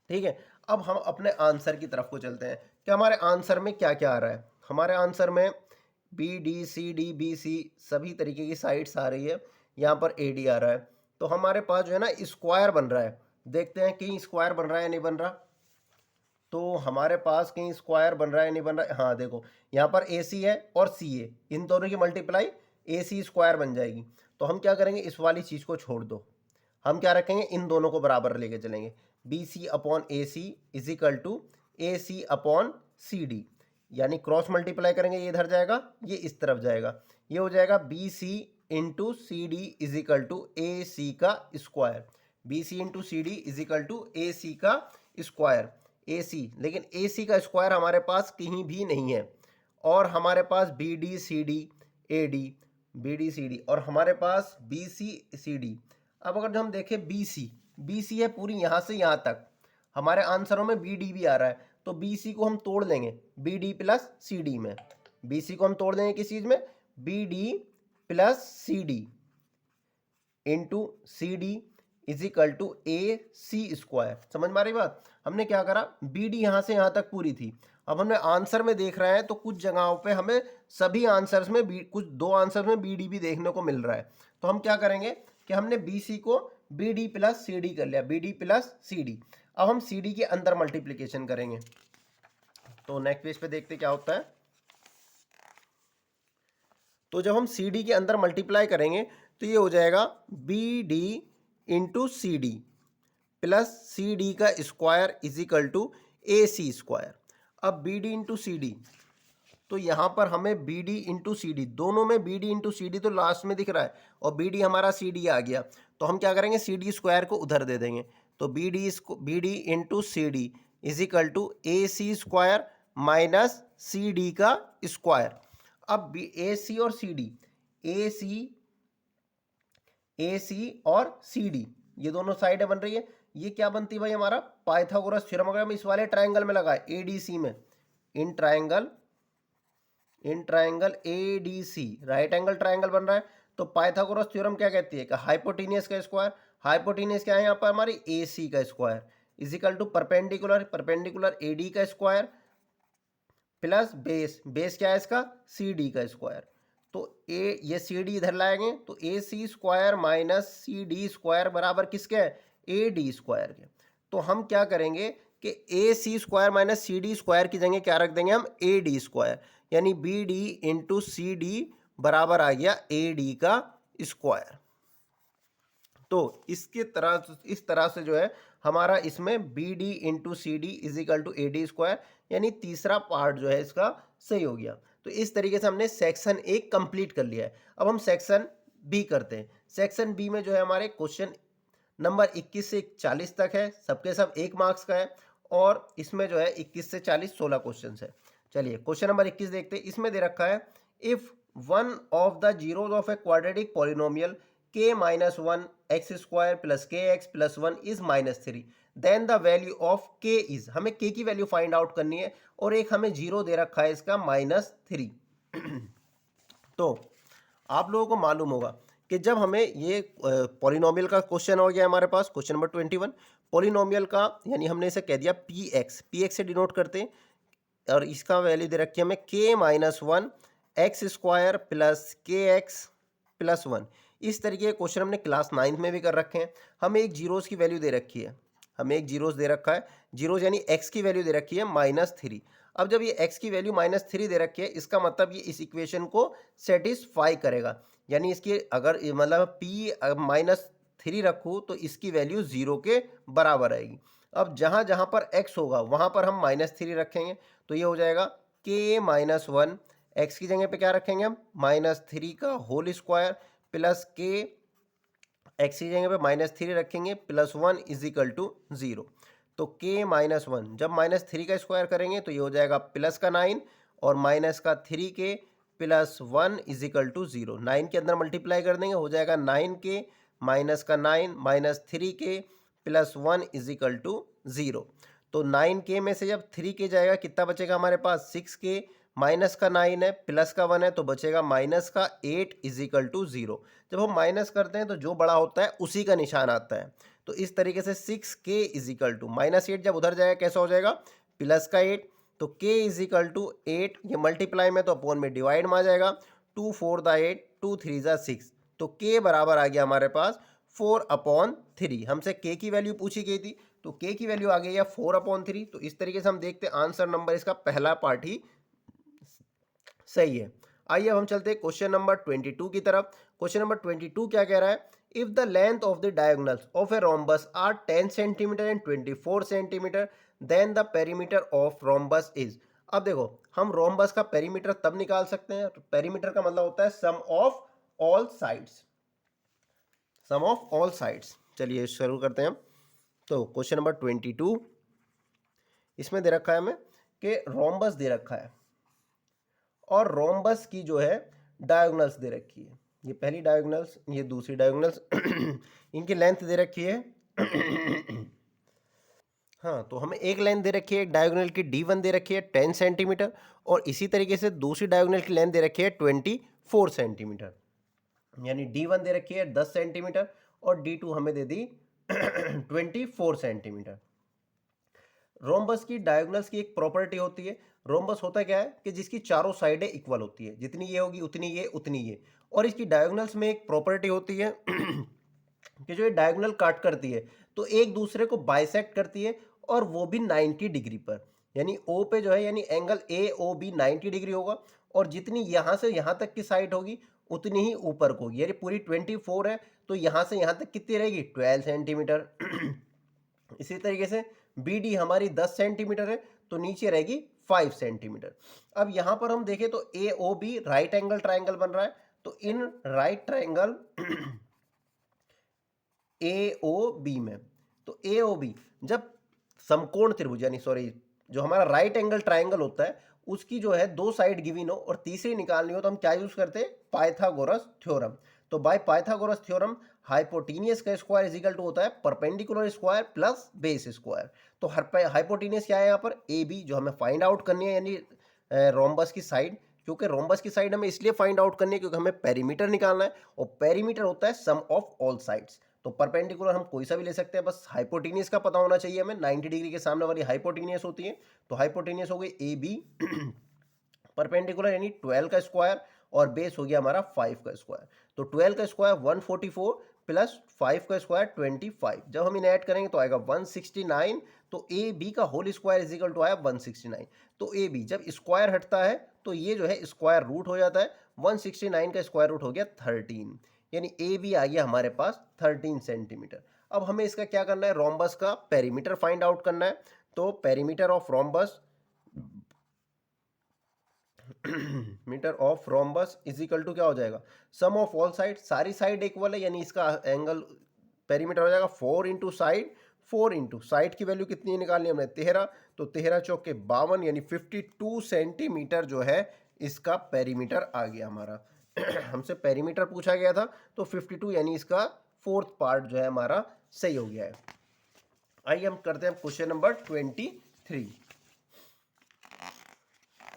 ठीक है, अब हम अपने आंसर की तरफ को चलते हैं कि हमारे आंसर में क्या क्या आ रहा है। हमारे आंसर में B D C D B C सभी तरीके की साइड्स आ रही है, यहाँ पर ए डी आ रहा है, तो हमारे पास जो है ना स्क्वायर बन रहा है। देखते हैं कहीं स्क्वायर बन रहा है नहीं बन रहा, तो हमारे पास कहीं स्क्वायर बन रहा है नहीं बन रहा है। हाँ देखो यहाँ पर ए सी है और सी ए, इन दोनों की मल्टीप्लाई ए सी स्क्वायर बन जाएगी। तो हम क्या करेंगे इस वाली चीज़ को छोड़ दो, हम क्या रखेंगे इन दोनों को बराबर लेके चलेंगे, B C upon A C is equal to A C upon C D, यानी क्रॉस मल्टीप्लाई करेंगे ये इधर जाएगा ये इस तरफ जाएगा, ये हो जाएगा B C into C D is equal to A C का square, B C into C D is equal to A C का स्क्वायर, ए सी, लेकिन ए सी का स्क्वायर हमारे पास कहीं भी नहीं है, और हमारे पास B D C D A D, B D C D, और हमारे पास बी सी सी डी। अब अगर हम देखें बी सी है पूरी यहाँ से यहाँ तक, हमारे आंसरों में बी डी भी आ रहा है, तो बी सी को हम तोड़ लेंगे B D plus C D में, बी सी को हम तोड़ देंगे किस चीज़ में B D plus C D into C D is equal to A C square. समझ में आ रही बात, हमने क्या करा बी डी यहाँ से यहाँ तक पूरी थी, अब हमने आंसर में देख रहे हैं तो कुछ जगहों पे हमें सभी आंसर्स में कुछ दो आंसर्स में बी डी भी देखने को मिल रहा है, तो हम क्या करेंगे कि हमने बी सी को B D plus C D कर लिया, B D plus C D. अब हम सी डी के अंदर मल्टीप्लिकेशन करेंगे, तो नेक्स्ट पेज पे देखते क्या होता है। तो जब हम सी डी के अंदर मल्टीप्लाई करेंगे तो ये हो जाएगा B D into C D plus C D का square is equal to A C square. अब B D into C D, तो यहाँ पर हमें B D into C D, दोनों में B D into C D तो लास्ट में दिख रहा है, और बी डी हमारा सी डी आ गया, तो हम क्या करेंगे सी डी स्क्वायर को उधर दे देंगे, तो B D into C D is equal to A C square minus C D का स्क्वायर। अब ए सी और सी डी, ए सी और सी डी ये दोनों साइडें बन रही है, ये क्या बनती है भाई हमारा पाइथागोरस थ्योरम। अगर हम इस वाले ट्राइंगल में लगाए ए डी सी में, in triangle A D C right angle triangle बन रहा है, तो पाइथागोरस थ्योरम क्या कहती है कि हाइपोटेनियस का स्क्वायर, हाइपोटेनियस क्या है यहाँ पर हमारी ए सी का square is equal to perpendicular A D का स्क्वायर प्लस बेस क्या है इसका सी डी का स्क्वायर, तो ये सी डी इधर लाएंगे तो A C square minus C D square बराबर किसके है ए डी स्क्वायर के। तो हम क्या करेंगे कि A C square minus C D square की जगह क्या रख देंगे हम ए डी स्क्वायर, यानी B D into C D बराबर आ गया ए डी का स्क्वायर। तो इस तरह से जो है हमारा इसमें B D into C D is equal to A D square, यानी तीसरा पार्ट जो है इसका सही हो गया। तो इस तरीके से हमने सेक्शन ए कंप्लीट कर लिया है। अब हम सेक्शन बी करते हैं। सेक्शन बी में जो है हमारे क्वेश्चन नंबर 21 से 40 तक है, सबके सब 1 मार्क्स का है, और इसमें जो है 21 से 40 16 क्वेश्चन है। चलिए क्वेश्चन नंबर 21 देखते हैं। इसमें दे रखा है if one of the zeros of a quadratic polynomial k minus one X square plus K X plus one is minus three, then the value of k is, हमें k की value find out करनी है और एक हमें zero दे रखा है इसका माइनस थ्री। तो आप लोगों को मालूम होगा कि जब हमें ये पॉलिनोमियल का क्वेश्चन हो गया हमारे पास, क्वेश्चन नंबर 21 पॉलिनोमियल का, यानी हमने इसे कह दिया पी एक्स से डिनोट करते हैं और इसका वैल्यू दे रखी है हमें k minus one X square plus K X plus one. इस तरीके के क्वेश्चन हमने क्लास 9 में भी कर रखे हैं। हमें एक जीरोस की वैल्यू दे रखी है, हमें एक जीरोस दे रखा है, जीरोस यानी x की वैल्यू दे रखी है माइनस थ्री। अब जब ये x की वैल्यू माइनस थ्री दे रखी है, इसका मतलब ये इस इक्वेशन को सेटिस्फाई करेगा, यानी इसकी अगर मतलब p माइनस थ्री रखूँ तो इसकी वैल्यू जीरो के बराबर आएगी। अब जहाँ जहाँ पर x होगा वहाँ पर हम माइनस थ्री रखेंगे, तो ये हो जाएगा k माइनस वन, एक्स की जगह पे क्या रखेंगे हम माइनस थ्री का whole square plus K, X की जगह पे माइनस थ्री रखेंगे plus one is equal to zero. तो के माइनस वन जब माइनस थ्री का स्क्वायर करेंगे तो ये हो जाएगा प्लस का नाइन और माइनस का three K plus one is equal to zero. Nine के अंदर मल्टीप्लाई कर देंगे, हो जाएगा नाइन के माइनस का nine minus three K plus one is equal to zero. तो नाइन के में से जब थ्री के जाएगा कितना बचेगा हमारे पास, सिक्स के माइनस का नाइन है प्लस का वन है तो बचेगा माइनस का eight is equal to zero. जब हम माइनस करते हैं तो जो बड़ा होता है उसी का निशान आता है। तो इस तरीके से six K is equal to minus eight जब उधर जाएगा कैसा हो जाएगा प्लस का एट, तो K is equal to eight, ये मल्टीप्लाई में तो अपॉन में डिवाइड में आ जाएगा, two four the eight two three ज़ा सिक्स, तो के बराबर आ गया हमारे पास फोर अपॉन थ्री। हमसे के की वैल्यू पूछी गई थी तो के की वैल्यू आ गई है फोर अपॉन थ्री। तो इस तरीके से हम देखते हैं आंसर नंबर इसका पहला पार्ट ही सही है। आइए अब हम चलते हैं क्वेश्चन नंबर 22 की तरफ। क्वेश्चन नंबर 22 क्या कह रहा है, if the length of the diagonals of a rhombus are 10 centimetre and 24 centimetre then the perimeter of rhombus is. अब देखो हम रोम्बस का पेरीमीटर तब निकाल सकते हैं, पेरीमीटर का मतलब होता है sum of all sides, sum of all sides. चलिए शुरू करते हैं हम। तो क्वेश्चन नंबर 22 इसमें दे रखा है हमें कि रोम्बस दे रखा है और रोम्बस की जो है डायगोनल्स दे रखी है, ये पहली डायगोनल्स ये दूसरी डायगोनल्स इनकी लेंथ दे रखी है हाँ, तो हमें एक लाइन दे रखी है, एक डायगोनल की D1 दे रखी है 10 सेंटीमीटर और इसी तरीके से दूसरी डायगोनल की लेंथ दे रखी है 24 सेंटीमीटर, यानी D1 दे रखी है 10 सेंटीमीटर और D2 हमें दे दी 24 सेंटीमीटर। रोम्बस की डायगोनल्स की एक प्रॉपर्टी होती है, रोम्बस होता क्या है कि जिसकी चारों साइडें इक्वल होती है, जितनी ये होगी उतनी ये उतनी ये, और इसकी डायगोनल्स में एक प्रॉपर्टी होती है कि जो ये डायगोनल काट करती है तो एक दूसरे को बाइसेक्ट करती है और वो भी 90 डिग्री पर, यानी O पे जो है यानी एंगल AOB 90 डिग्री होगा और जितनी यहाँ से यहाँ तक की साइड होगी उतनी ही ऊपर को होगी, यानी पूरी 24 है तो यहाँ से यहाँ तक कितनी रहेगी 12 सेंटीमीटर इसी तरीके से BD हमारी 10 सेंटीमीटर है तो नीचे रहेगी 5 सेंटीमीटर। अब यहाँ पर हम देखें तो AOB राइट एंगल ट्राइंगल बन रहा है, तो इन राइट ट्राइंगल AOB में, तो AOB जब समकोण त्रिभुज यानी सॉरी जो हमारा राइट एंगल ट्राइंगल होता है उसकी जो है दो साइड गिवन हो और तीसरी निकालनी हो तो हम क्या यूज करते हैं पाइथागोरस थ्योरम। तो बाय पाइथागोरस थ्योरम हाइपोटेनियस का स्क्वायर इज इक्वल टू होता है perpendicular square plus base square. तो हाइपोटेनियस क्या है यहाँ पर AB जो हमें फाइंड आउट करनी है यानी रोम्बस की साइड, क्योंकि रोम्बस की साइड हमें इसलिए फाइंड आउट करनी है क्योंकि हमें पेरीमीटर निकालना है और पेरीमीटर होता है सम ऑफ ऑल साइड्स। तो परपेंडिकुलर हम कोई सा भी ले सकते हैं, बस हाइपोटेनियस का पता होना चाहिए हमें, 90 डिग्री के सामने वाली हाइपोटेनियस होती है। तो हाइपोटेनियस हो गई AB परपेंडिकुलर यानी 12 का स्क्वायर और बेस हो गया हमारा 5 का स्क्वायर। तो 12 का स्क्वायर 144 प्लस 5 का स्क्वायर 25, जब हम इन्हें ऐड करेंगे तो आएगा 169। तो AB का whole square is equal to आया 169। तो AB जब स्क्वायर हटता है तो ये जो है स्क्वायर रूट हो जाता है, 169 का स्क्वायर रूट हो गया 13, यानी AB आ गया हमारे पास 13 सेंटीमीटर। अब हमें इसका क्या करना है, रोम्बस का पेरीमीटर फाइंड आउट करना है। तो perimeter of rhombus metre of rhombus is equal to क्या हो जाएगा सम ऑफ ऑल साइड, सारी साइड इक्वल है यानी इसका एंगल पेरीमीटर हो जाएगा 4 इंटू साइड, 4 इंटू साइड की वैल्यू कितनी निकालनी हमने 13, तो 13 चौके 52 यानी 52 सेंटीमीटर जो है इसका पेरीमीटर आ गया हमारा। हमसे पेरीमीटर पूछा गया था, तो 52 यानी इसका फोर्थ पार्ट जो है हमारा सही हो गया है। आइए हम करते हैं क्वेश्चन नंबर 23।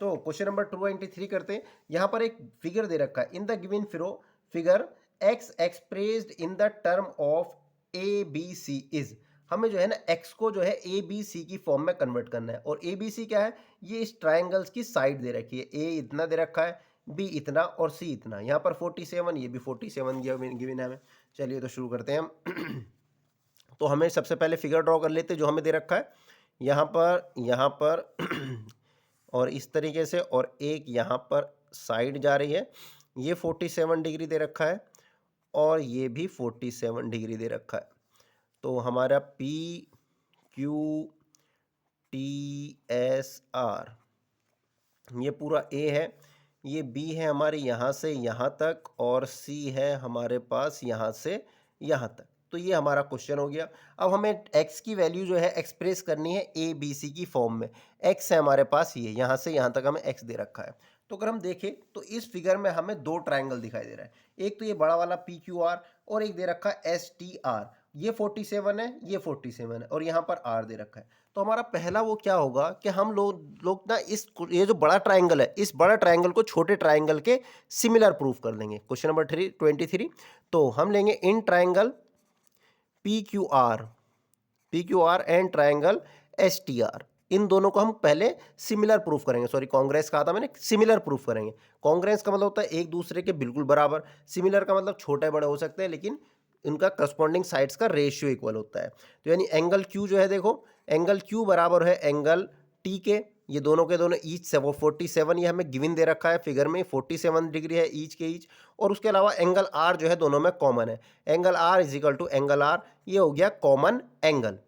तो क्वेश्चन नंबर 23 करते हैं। यहाँ पर एक फिगर दे रखा है, in the given figure x expressed in the term of A B C is. हमें जो है ना x को जो है ए बी सी की फॉर्म में कन्वर्ट करना है, और ए बी सी क्या है, ये इस ट्राइंगल्स की साइड दे रखी है। ए इतना दे रखा है, बी इतना और सी इतना। यहाँ पर 47, ये भी 47 गिवन है हमें। चलिए तो शुरू करते हैं हम। तो हमें सबसे पहले फिगर ड्रॉ कर लेते हैं जो हमें दे रखा है। यहाँ पर और इस तरीके से, और एक यहाँ पर साइड जा रही है। ये 47 डिग्री दे रखा है, और ये भी 47 डिग्री दे रखा है। तो हमारा P Q T S R ये पूरा ए है, ये बी है हमारे यहाँ से यहाँ तक, और सी है हमारे पास यहाँ से यहाँ तक। तो ये हमारा क्वेश्चन हो गया। अब हमें x की वैल्यू जो है एक्सप्रेस करनी है ए बी सी की फॉर्म में। x है हमारे पास, ये यहाँ से यहाँ तक हमें x दे रखा है। तो अगर हम देखें तो इस फिगर में हमें दो ट्राइंगल दिखाई दे रहा है। एक तो ये बड़ा वाला पी क्यू आर, और एक दे रखा है एस टी आर। ये 47 है, ये 47 है, और यहाँ पर आर दे रखा है। तो हमारा पहला वो क्या होगा कि हम लोग ना ये जो बड़ा ट्राइंगल है, इस बड़ा ट्राइंगल को छोटे ट्राइंगल के सिमिलर प्रूफ कर लेंगे। Question number 23। तो हम लेंगे in triangle P Q R and triangle S T R. इन दोनों को हम पहले सिमिलर प्रूफ करेंगे। सॉरी, कांग्रेस कहा था मैंने, सिमिलर प्रूफ करेंगे। कांग्रेस का मतलब होता है एक दूसरे के बिल्कुल बराबर, सिमिलर का मतलब छोटे बड़े हो सकते हैं, लेकिन इनका करस्पॉन्डिंग साइड्स का रेशियो इक्वल होता है। तो यानी एंगल क्यू जो है, देखो एंगल क्यू बराबर है एंगल टी के। ये दोनों के दोनों ईच से वो 47 ये हमें गिवन दे रखा है फिगर में, 47 डिग्री है ईच के ईच। और उसके अलावा एंगल आर जो है दोनों में कॉमन है। Angle R is equal to angle R, ये हो गया कॉमन एंगल।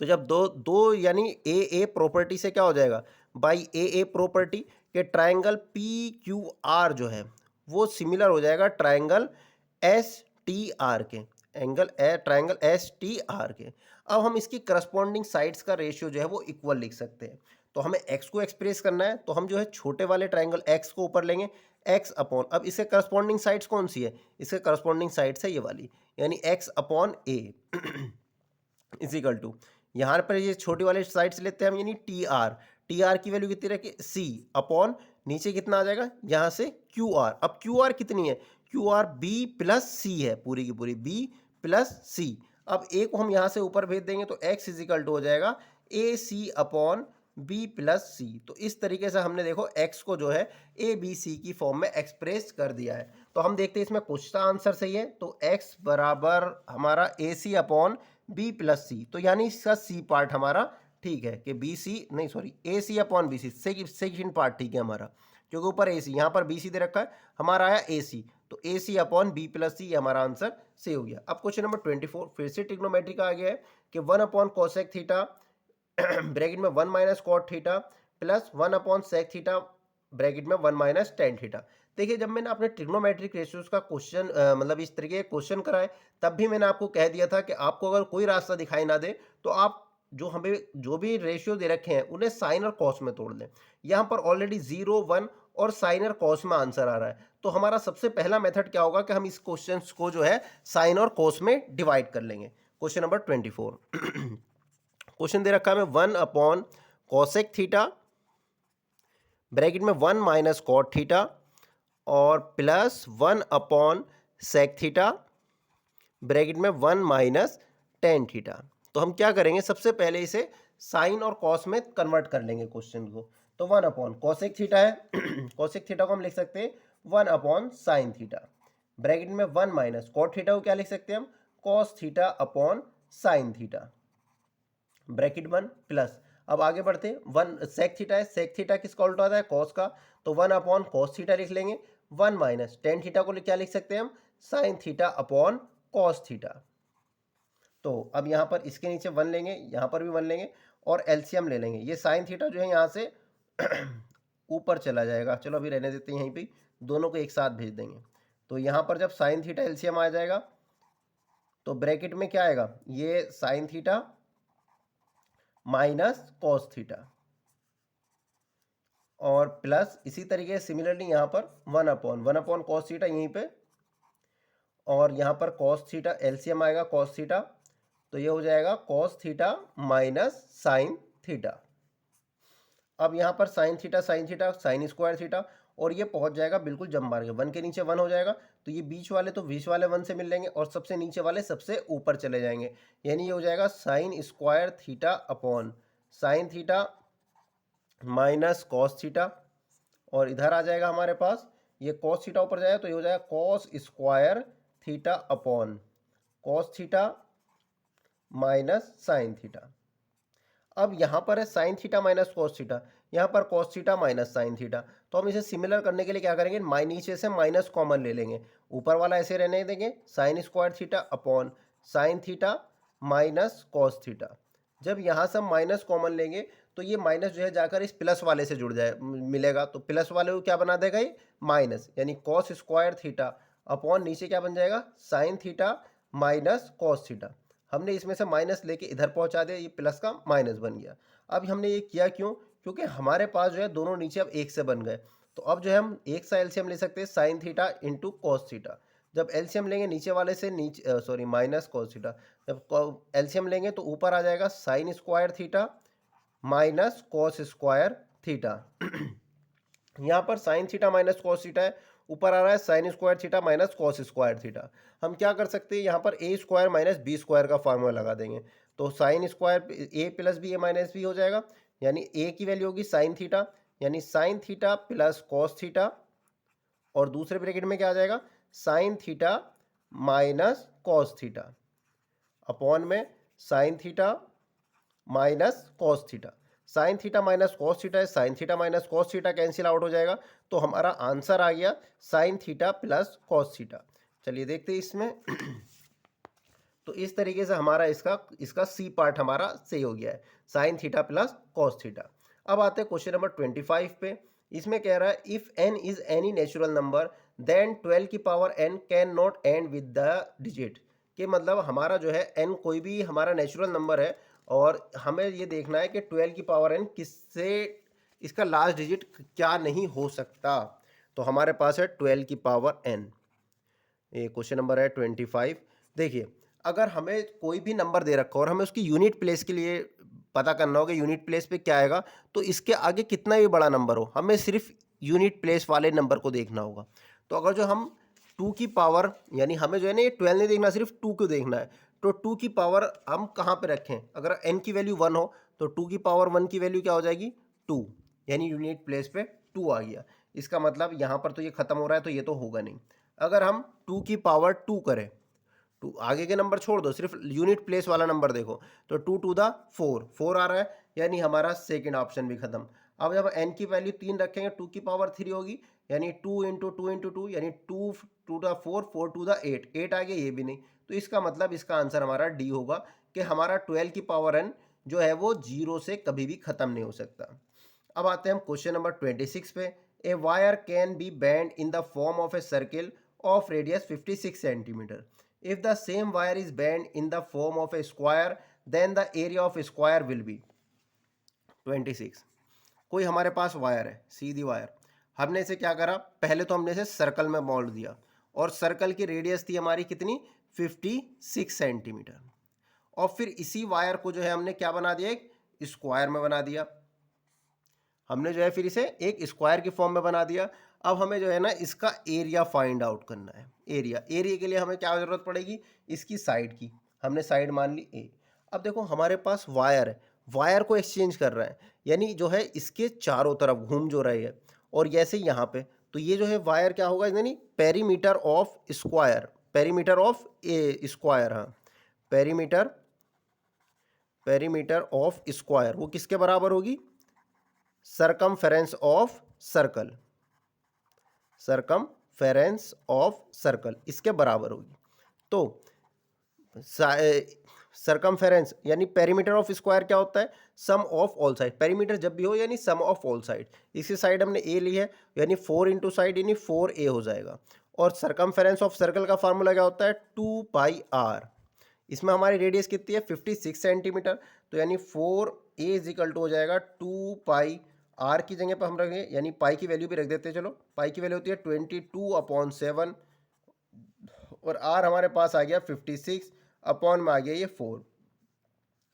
तो जब दो दो यानी ए प्रॉपर्टी से क्या हो जाएगा, बाई ए प्रॉपर्टी के ट्राइंगल पी क्यू आर जो है वो सिमिलर हो जाएगा ट्राइंगल एस टी आर के, ट्राइंगल एस टी आर के। अब हम इसकी करस्पॉन्डिंग साइड्स का रेशियो जो है वो इक्वल लिख सकते हैं। तो हमें x को एक्सप्रेस करना है, तो हम जो है छोटे वाले ट्राइंगल x को ऊपर लेंगे, x अपॉन, अब इसके करस्पॉन्डिंग साइड्स कौन सी है, इसके करस्पॉन्डिंग साइड्स है ये वाली, यानी x upon A is equal to, यहाँ पर ये छोटी वाले साइड्स लेते हैं हम, यानी टी आर की वैल्यू कितनी रखी, सी अपॉन नीचे कितना आ जाएगा यहाँ से क्यू आर। अब क्यू आर कितनी है, क्यू आर बी प्लस सी है, पूरी की पूरी बी प्लस सी। अब ए को हम यहाँ से ऊपर भेज देंगे, तो एक्स इजिकल टू हो जाएगा ए सी अपॉन बी प्लस सी। तो इस तरीके से हमने देखो एक्स को जो है ए बी सी की फॉर्म में एक्सप्रेस कर दिया है। तो हम देखते हैं इसमें कुछ सा आंसर सही है। तो एक्स बराबर हमारा ए सी अपॉन बी प्लस सी, तो यानी इसका सी पार्ट हमारा ठीक है कि बी सी नहीं, sorry A C upon B C, second part ठीक है हमारा, क्योंकि ऊपर ए सी, यहाँ पर बी सी दे रखा है, हमारा आया ए सी, तो A C upon B plus C, ये हमारा आंसर सही हो गया। अब क्वेश्चन नंबर 24 फिर से ट्रिग्नोमेट्री का आ गया है कि 1 अपॉन कोसेक थीटा ब्रैकेट में 1 minus cot theta plus 1 upon sec theta bracket में 1 माइनस टेन थीटा। देखिए जब मैंने अपने ट्रिग्नोमेट्रिक रेशियोज का क्वेश्चन मतलब इस तरीके के क्वेश्चन कराए, तब भी मैंने आपको कह दिया था कि आपको अगर कोई रास्ता दिखाई ना दे तो आप जो भी रेशियो दे रखे हैं उन्हें साइन और कॉस में तोड़ लें। यहाँ पर ऑलरेडी 0, 1 और साइन और कॉस में आंसर आ रहा है, तो हमारा सबसे पहला मेथड क्या होगा कि हम इस क्वेश्चन को जो है साइन और कॉस में डिवाइड कर लेंगे। क्वेश्चन नंबर 24 क्वेश्चन दे रखा है हमें 1 अपॉन कॉसेक थीटा ब्रैकेट में 1 माइनस कॉट थीटा और plus 1 upon sec theta bracket में 1 माइनस टेन थीटा। तो हम क्या करेंगे, सबसे पहले इसे साइन और कॉस में कन्वर्ट कर लेंगे क्वेश्चन को। तो 1 अपॉन कॉसेक थीटा है कॉसेक थीटा को हम लिख सकते हैं 1 अपॉन साइन थीटा ब्रैकेट में 1 माइनस कॉट थीटा को क्या लिख सकते हैं हम, cos theta upon sine theta bracket 1 plus, अब आगे बढ़ते हैं, 1 सेक थीटा है, सेक थीटा किसका उल्टा होता है, कॉस का, तो 1 अपॉन कॉस थीटा लिख लेंगे। 1 माइनस टेन थीटा को क्या लिख सकते हैं हम, sine theta upon cos theta. तो अब यहाँ पर इसके नीचे 1 लेंगे, यहाँ पर भी 1 लेंगे और एलसीएम ले लेंगे। ये साइन थीटा जो है यहाँ से ऊपर चला जाएगा, चलो अभी रहने देते हैं, यहीं पे दोनों को एक साथ भेज देंगे। तो यहाँ पर जब साइन थीटा एलसीएम आ जाएगा तो ब्रैकेट में क्या आएगा, ये sign theta minus cos theta और प्लस इसी तरीके से सिमिलरली यहाँ पर 1 अपॉन कॉस थीटा यहीं पे, और यहाँ पर कॉस थीटा एलसीएम आएगा कॉस थीटा, तो ये हो जाएगा cos theta minus sine theta. अब यहाँ पर sine theta sine square theta, और ये पहुंच जाएगा बिल्कुल जम मार के 1 के नीचे 1 हो जाएगा, तो ये बीच वाले तो बीच वाले 1 से मिल लेंगे और सबसे नीचे वाले सबसे ऊपर चले जाएंगे, यानी ये हो जाएगा sign square theta upon sine theta minus cos theta, और इधर आ जाएगा हमारे पास ये कॉस थीटा ऊपर जाएगा तो ये हो जाएगा cos square theta upon cos theta minus sine theta. अब यहाँ पर है sine theta minus cos theta, यहाँ पर cos theta minus sine theta, तो हम इसे सिमिलर करने के लिए क्या करेंगे, नीचे से माइनस कॉमन ले लेंगे, ऊपर वाला ऐसे रहने देंगे sign square theta upon sine theta minus cos theta. जब यहाँ से हम माइनस कॉमन लेंगे तो ये माइनस जो है जाकर इस प्लस वाले से जुड़ जाए मिलेगा, तो प्लस वाले को क्या बना देगा ये माइनस, यानी कॉस स्क्वायर थीटा अपॉन नीचे क्या बन जाएगा sine theta minus cos theta. हमने इसमें से माइनस लेके इधर पहुंचा दिया, ये प्लस का माइनस बन गया। अब हमने ये किया क्यों, क्योंकि हमारे पास जो है दोनों नीचे अब एक से बन गए, तो अब जो है हम एक सा एलसीएम ले सकते हैं sine theta into cos theta. जब एलसीएम लेंगे नीचे वाले से नीचे सॉरी माइनस कॉस थीटा, जब एलसीएम लेंगे तो ऊपर आ जाएगा sign square theta minus cos square theta. यहाँ पर sign theta minus cos theta है, ऊपर आ रहा है sign square theta minus cos square theta. हम क्या कर सकते हैं, यहाँ पर ए स्क्वायर माइनस बी स्क्वायर का फार्मूला लगा देंगे, तो sine square A plus B A minus B हो जाएगा, यानी ए की वैल्यू होगी साइन थीटा, यानी sine theta plus cos theta, और दूसरे ब्रैकेट में क्या आ जाएगा sine theta minus cos theta upon में sine theta minus cos theta. Sine theta minus cos theta है, sine theta minus cos theta cancel out हो जाएगा, तो हमारा आंसर आ गया sine theta plus cos theta. चलिए देखते हैं इसमें। तो इस तरीके से हमारा इसका सी पार्ट हमारा सही हो गया है, sine theta plus cos theta. अब आते हैं क्वेश्चन नंबर 25 पे। इसमें कह रहा है if n is any natural number then 12 की power n can not end with the digit, कि मतलब हमारा जो है n कोई भी हमारा नेचुरल नंबर है और हमें ये देखना है कि 12 की पावर n किससे इसका लास्ट डिजिट क्या नहीं हो सकता। तो हमारे पास है 12 की पावर n, ये क्वेश्चन नंबर है 25। देखिए अगर हमें कोई भी नंबर दे रखा हो और हमें उसकी यूनिट प्लेस के लिए पता करना होगा यूनिट प्लेस पे क्या आएगा, तो इसके आगे कितना भी बड़ा नंबर हो हमें सिर्फ यूनिट प्लेस वाले नंबर को देखना होगा। तो अगर जो हम 2 की पावर, यानी हमें जो है ना ये 12 नहीं देखना, सिर्फ 2 को देखना है, तो 2 की पावर हम कहाँ पे रखें, अगर n की वैल्यू 1 हो तो 2 की पावर 1 की वैल्यू क्या हो जाएगी 2, यानी यूनिट प्लेस पे 2 आ गया। इसका मतलब यहाँ पर तो ये खत्म हो रहा है तो ये तो होगा नहीं। अगर हम 2 की पावर 2 करें, टू आगे के नंबर छोड़ दो, सिर्फ यूनिट प्लेस वाला नंबर देखो, तो 2 टू द 4 आ रहा है, यानी हमारा सेकेंड ऑप्शन भी खत्म। अब जब n की वैल्यू 3 रखेंगे 2 की पावर 3 होगी, यानी 2 इंटू 2 इंटू 2, यानी 2 टू द 4, 4 टू द 8 आ गया, ये भी नहीं। तो इसका मतलब इसका आंसर हमारा डी होगा कि हमारा 12 की पावर n जो है वो 0 से कभी भी खत्म नहीं हो सकता। अब आते हैं हम क्वेश्चन नंबर 26 पे। A wire can be bend in the form of a circle of radius 56 centimetre. If the same wire is bent in the form of a square, then the area of a square will be 26। कोई हमारे पास wire है, सीधी wire, हमने इसे क्या करा, पहले तो हमने इसे सर्कल में मोड़ दिया और सर्कल की रेडियस थी हमारी कितनी 56 सेंटीमीटर, और फिर इसी वायर को जो है हमने क्या बना दिया, एक स्क्वायर में बना दिया। हमने जो है फिर इसे एक स्क्वायर की फॉर्म में बना दिया। अब हमें जो है ना इसका एरिया फाइंड आउट करना है। एरिया के लिए हमें क्या ज़रूरत पड़ेगी, इसकी साइड की, हमने साइड मान ली ए। अब देखो हमारे पास वायर है, वायर को एक्सचेंज कर रहा है, यानी जो है इसके चारों तरफ घूम जो रही है, और जैसे यहाँ पे तो ये जो है वायर क्या होगा, यानी perimeter of square, perimeter of A square, हाँ पेरीमीटर ऑफ स्क्वायर वो किसके बराबर होगी, circumference of circle, circumference of circle इसके बराबर होगी। तो सरकमफेरेंस यानी पेरीमीटर ऑफ स्क्वायर क्या होता है, sum of all side, perimeter जब भी हो यानी सम ऑफ ऑल साइड। इसी साइड हमने ए ली है, यानी 4 इंटू साइड यानी 4a हो जाएगा। और सरकमफेरेंस ऑफ सर्कल का फार्मूला क्या होता है 2πr। इसमें हमारी रेडियस कितनी है 56 सेंटीमीटर, तो यानी 4a इज इक्वल टू हो जाएगा 2πr आर की जगह पर हम रखेंगे, यानी पाई की वैल्यू भी रख देते हैं। चलो, पाई की वैल्यू होती है 22/7 और आर हमारे पास आ गया 56 अपॉन में आ गया ये 4,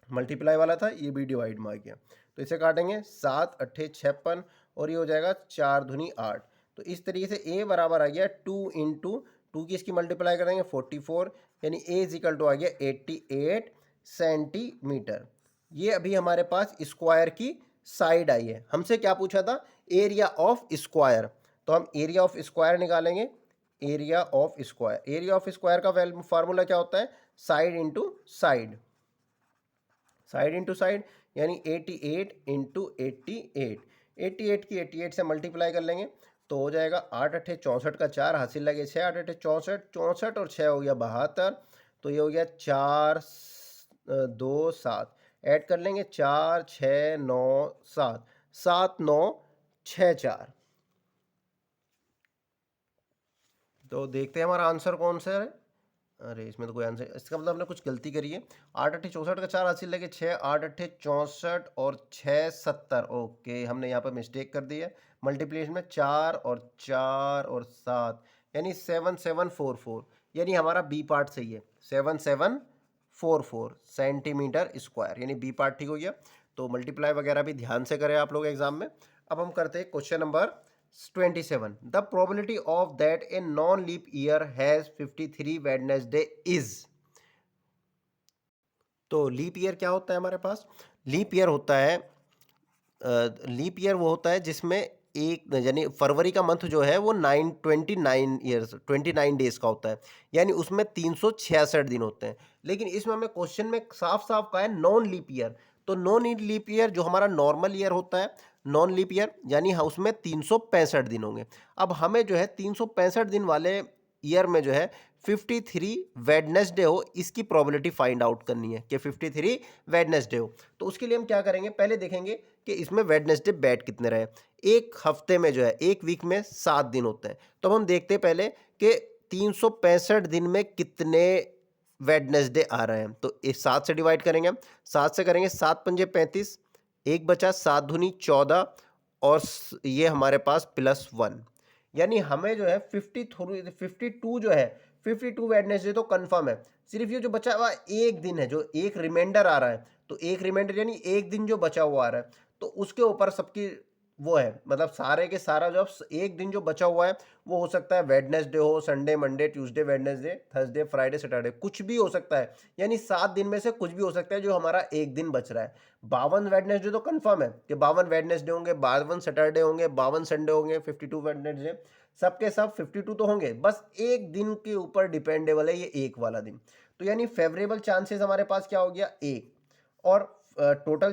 मल्टीप्लाई वाला था, ये भी डिवाइड में आ गया। तो इसे काटेंगे, 7 अट्ठे 56 और ये हो जाएगा 4 दूनी 8। तो इस तरीके से ए बराबर आ गया 2 इंटू 2 की इसकी मल्टीप्लाई करेंगे 44, यानी ए इज इक्वल टू आ गया 88 सेंटीमीटर। ये अभी हमारे पास स्क्वायर की साइड आई है। हमसे क्या पूछा था? Area of square. तो हम एरिया ऑफ स्क्वायर निकालेंगे। Area of square, area of square का फार्मूला क्या होता है? Side into side, side into side, यानी 88 इंटू 88, 88 की 88 से मल्टीप्लाई कर लेंगे तो हो जाएगा 8 अट्ठे 64 का 4 हासिल लगे 6, 8 अट्ठे 64, 64 और 6 हो गया 72, तो ये हो गया 4 2 7, ऐड कर लेंगे 4 6 9 7, 7 9 6 4। तो देखते हैं हमारा आंसर कौन सा है। अरे इसमें तो कोई आंसर, इसका मतलब हमने कुछ गलती करी है। 8 अट्ठे 64 का 4 हासिल लगे 6, 8 अट्ठे 64 और 6 70। ओके, हमने यहाँ पर मिस्टेक कर दी है। मल्टीप्लिकेशन में 4 और 4 और 7, यानी 7744, यानी हमारा बी पार्ट सही है, 7744 सेंटीमीटर स्क्वायर, यानी बी पार्ट ठीक हो गया। तो मल्टीप्लाई वगैरह भी ध्यान से करें आप लोग एग्जाम में। अब हम करते हैं question number 27. The probability of that a non-leap year has 53 Wednesday is। तो लीप ईयर क्या होता है हमारे पास? लीप ईयर होता है, लीप ईयर वो होता है जिसमें एक, यानी फरवरी का मंथ जो है वो 29 ईयर्स 29 डेज का होता है, यानी उसमें 366 दिन होते हैं। लेकिन इसमें हमें क्वेश्चन में साफ साफ कहा है नॉन लीप ईयर। तो नॉन लीप ईयर जो हमारा नॉर्मल ईयर होता है, नॉन लीप ईयर, यानी उसमें 365 दिन होंगे। अब हमें जो है 365 दिन वाले ईयर में जो है 53 वेडनेसडे हो, इसकी प्रोबेबिलिटी फाइंड आउट करनी है कि 53 वेडनेसडे हो। तो उसके लिए हम क्या करेंगे, पहले देखेंगे कि इसमें वेडनेसडे बैठ कितने रहे। एक हफ्ते में जो है, एक वीक में 7 दिन होते हैं। तो हम देखते हैं पहले कि 365 दिन में कितने वेडनेसडे आ रहे हैं। तो इस 7 से डिवाइड करेंगे हम, 7 से करेंगे 7 पंजे 35, एक बचा 7 दूनी 14 और ये हमारे पास +1, यानी हमें जो है 52 जो है 52 वेडनेसडे तो कंफर्म है। सिर्फ ये जो बचा हुआ एक दिन है, जो एक रिमाइंडर आ रहा है, तो एक रिमाइंडर यानी एक दिन जो बचा हुआ आ रहा है, तो उसके ऊपर सबकी वो है, मतलब सारे के सारा जो एक दिन जो बचा हुआ है वो हो सकता है वेडनेसडे हो, Sunday Monday Tuesday Wednesday Thursday Friday Saturday, कुछ भी हो सकता है। यानी 7 दिन में से कुछ भी हो सकता है जो हमारा एक दिन बच रहा है। 52 वेडनेसडे तो कंफर्म है कि 52 वेडनेसडे होंगे, 52 सैटरडे होंगे, 52 संडे होंगे, 52 वेडनेसडे, सबके सब 52 तो होंगे। बस एक दिन के ऊपर डिपेंडेबल है ये एक वाला दिन। तो यानी फेवरेबल चांसेस हमारे पास क्या हो गया, एक। और टोटल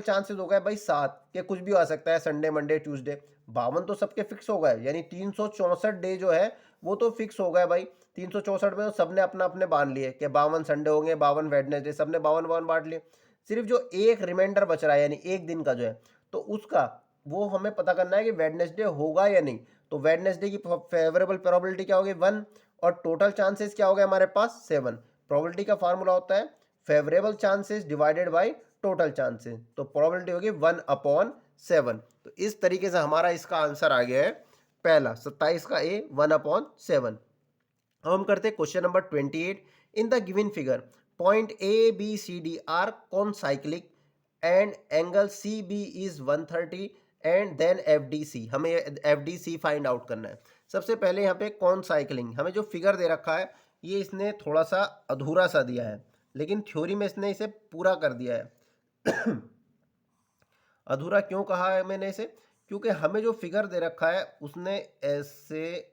चांसेस हो गए भाई 7 के कुछ भी आ सकता है, संडे मंडे ट्यूसडे। 52 तो सबके फिक्स हो गए, यानी 364 डे जो है वो तो फिक्स हो गए भाई। 364 में तो सबने अपना अपने बांध लिए कि 52 संडे होंगे, 52 वेडनेसडे, सबने 52 बांट लिए। सिर्फ जो एक रिमाइंडर बच रहा है, यानी एक दिन का जो है, तो उसका वो हमें पता करना है कि वेडनेसडे होगा या नहीं। तो वेडनेसडे की फेवरेबल प्रोबेबिलिटी क्या होगी, 1, और टोटल चांसेस क्या हो गए हमारे पास, 7। प्रोबेबिलिटी का फार्मूला होता है favourable chances divided by total chances, तो प्रोबेबिलिटी होगी 1/7। तो इस तरीके से हमारा इसका आंसर आ गया है पहला 27 का ए 1/7। अब हम करते हैं question number 28। In the given figure point A B C D are concyclic and angle C B is 130 and then F D C. हमें F D C find out करना है। सबसे पहले यहाँ पे कॉनसाइक्लिंग, हमें जो फिगर दे रखा है ये इसने थोड़ा सा अधूरा सा दिया है, लेकिन थ्योरी में इसने इसे पूरा कर दिया है। अधूरा क्यों कहा है मैंने इसे, क्योंकि हमें जो फिगर दे रखा है उसने ऐसे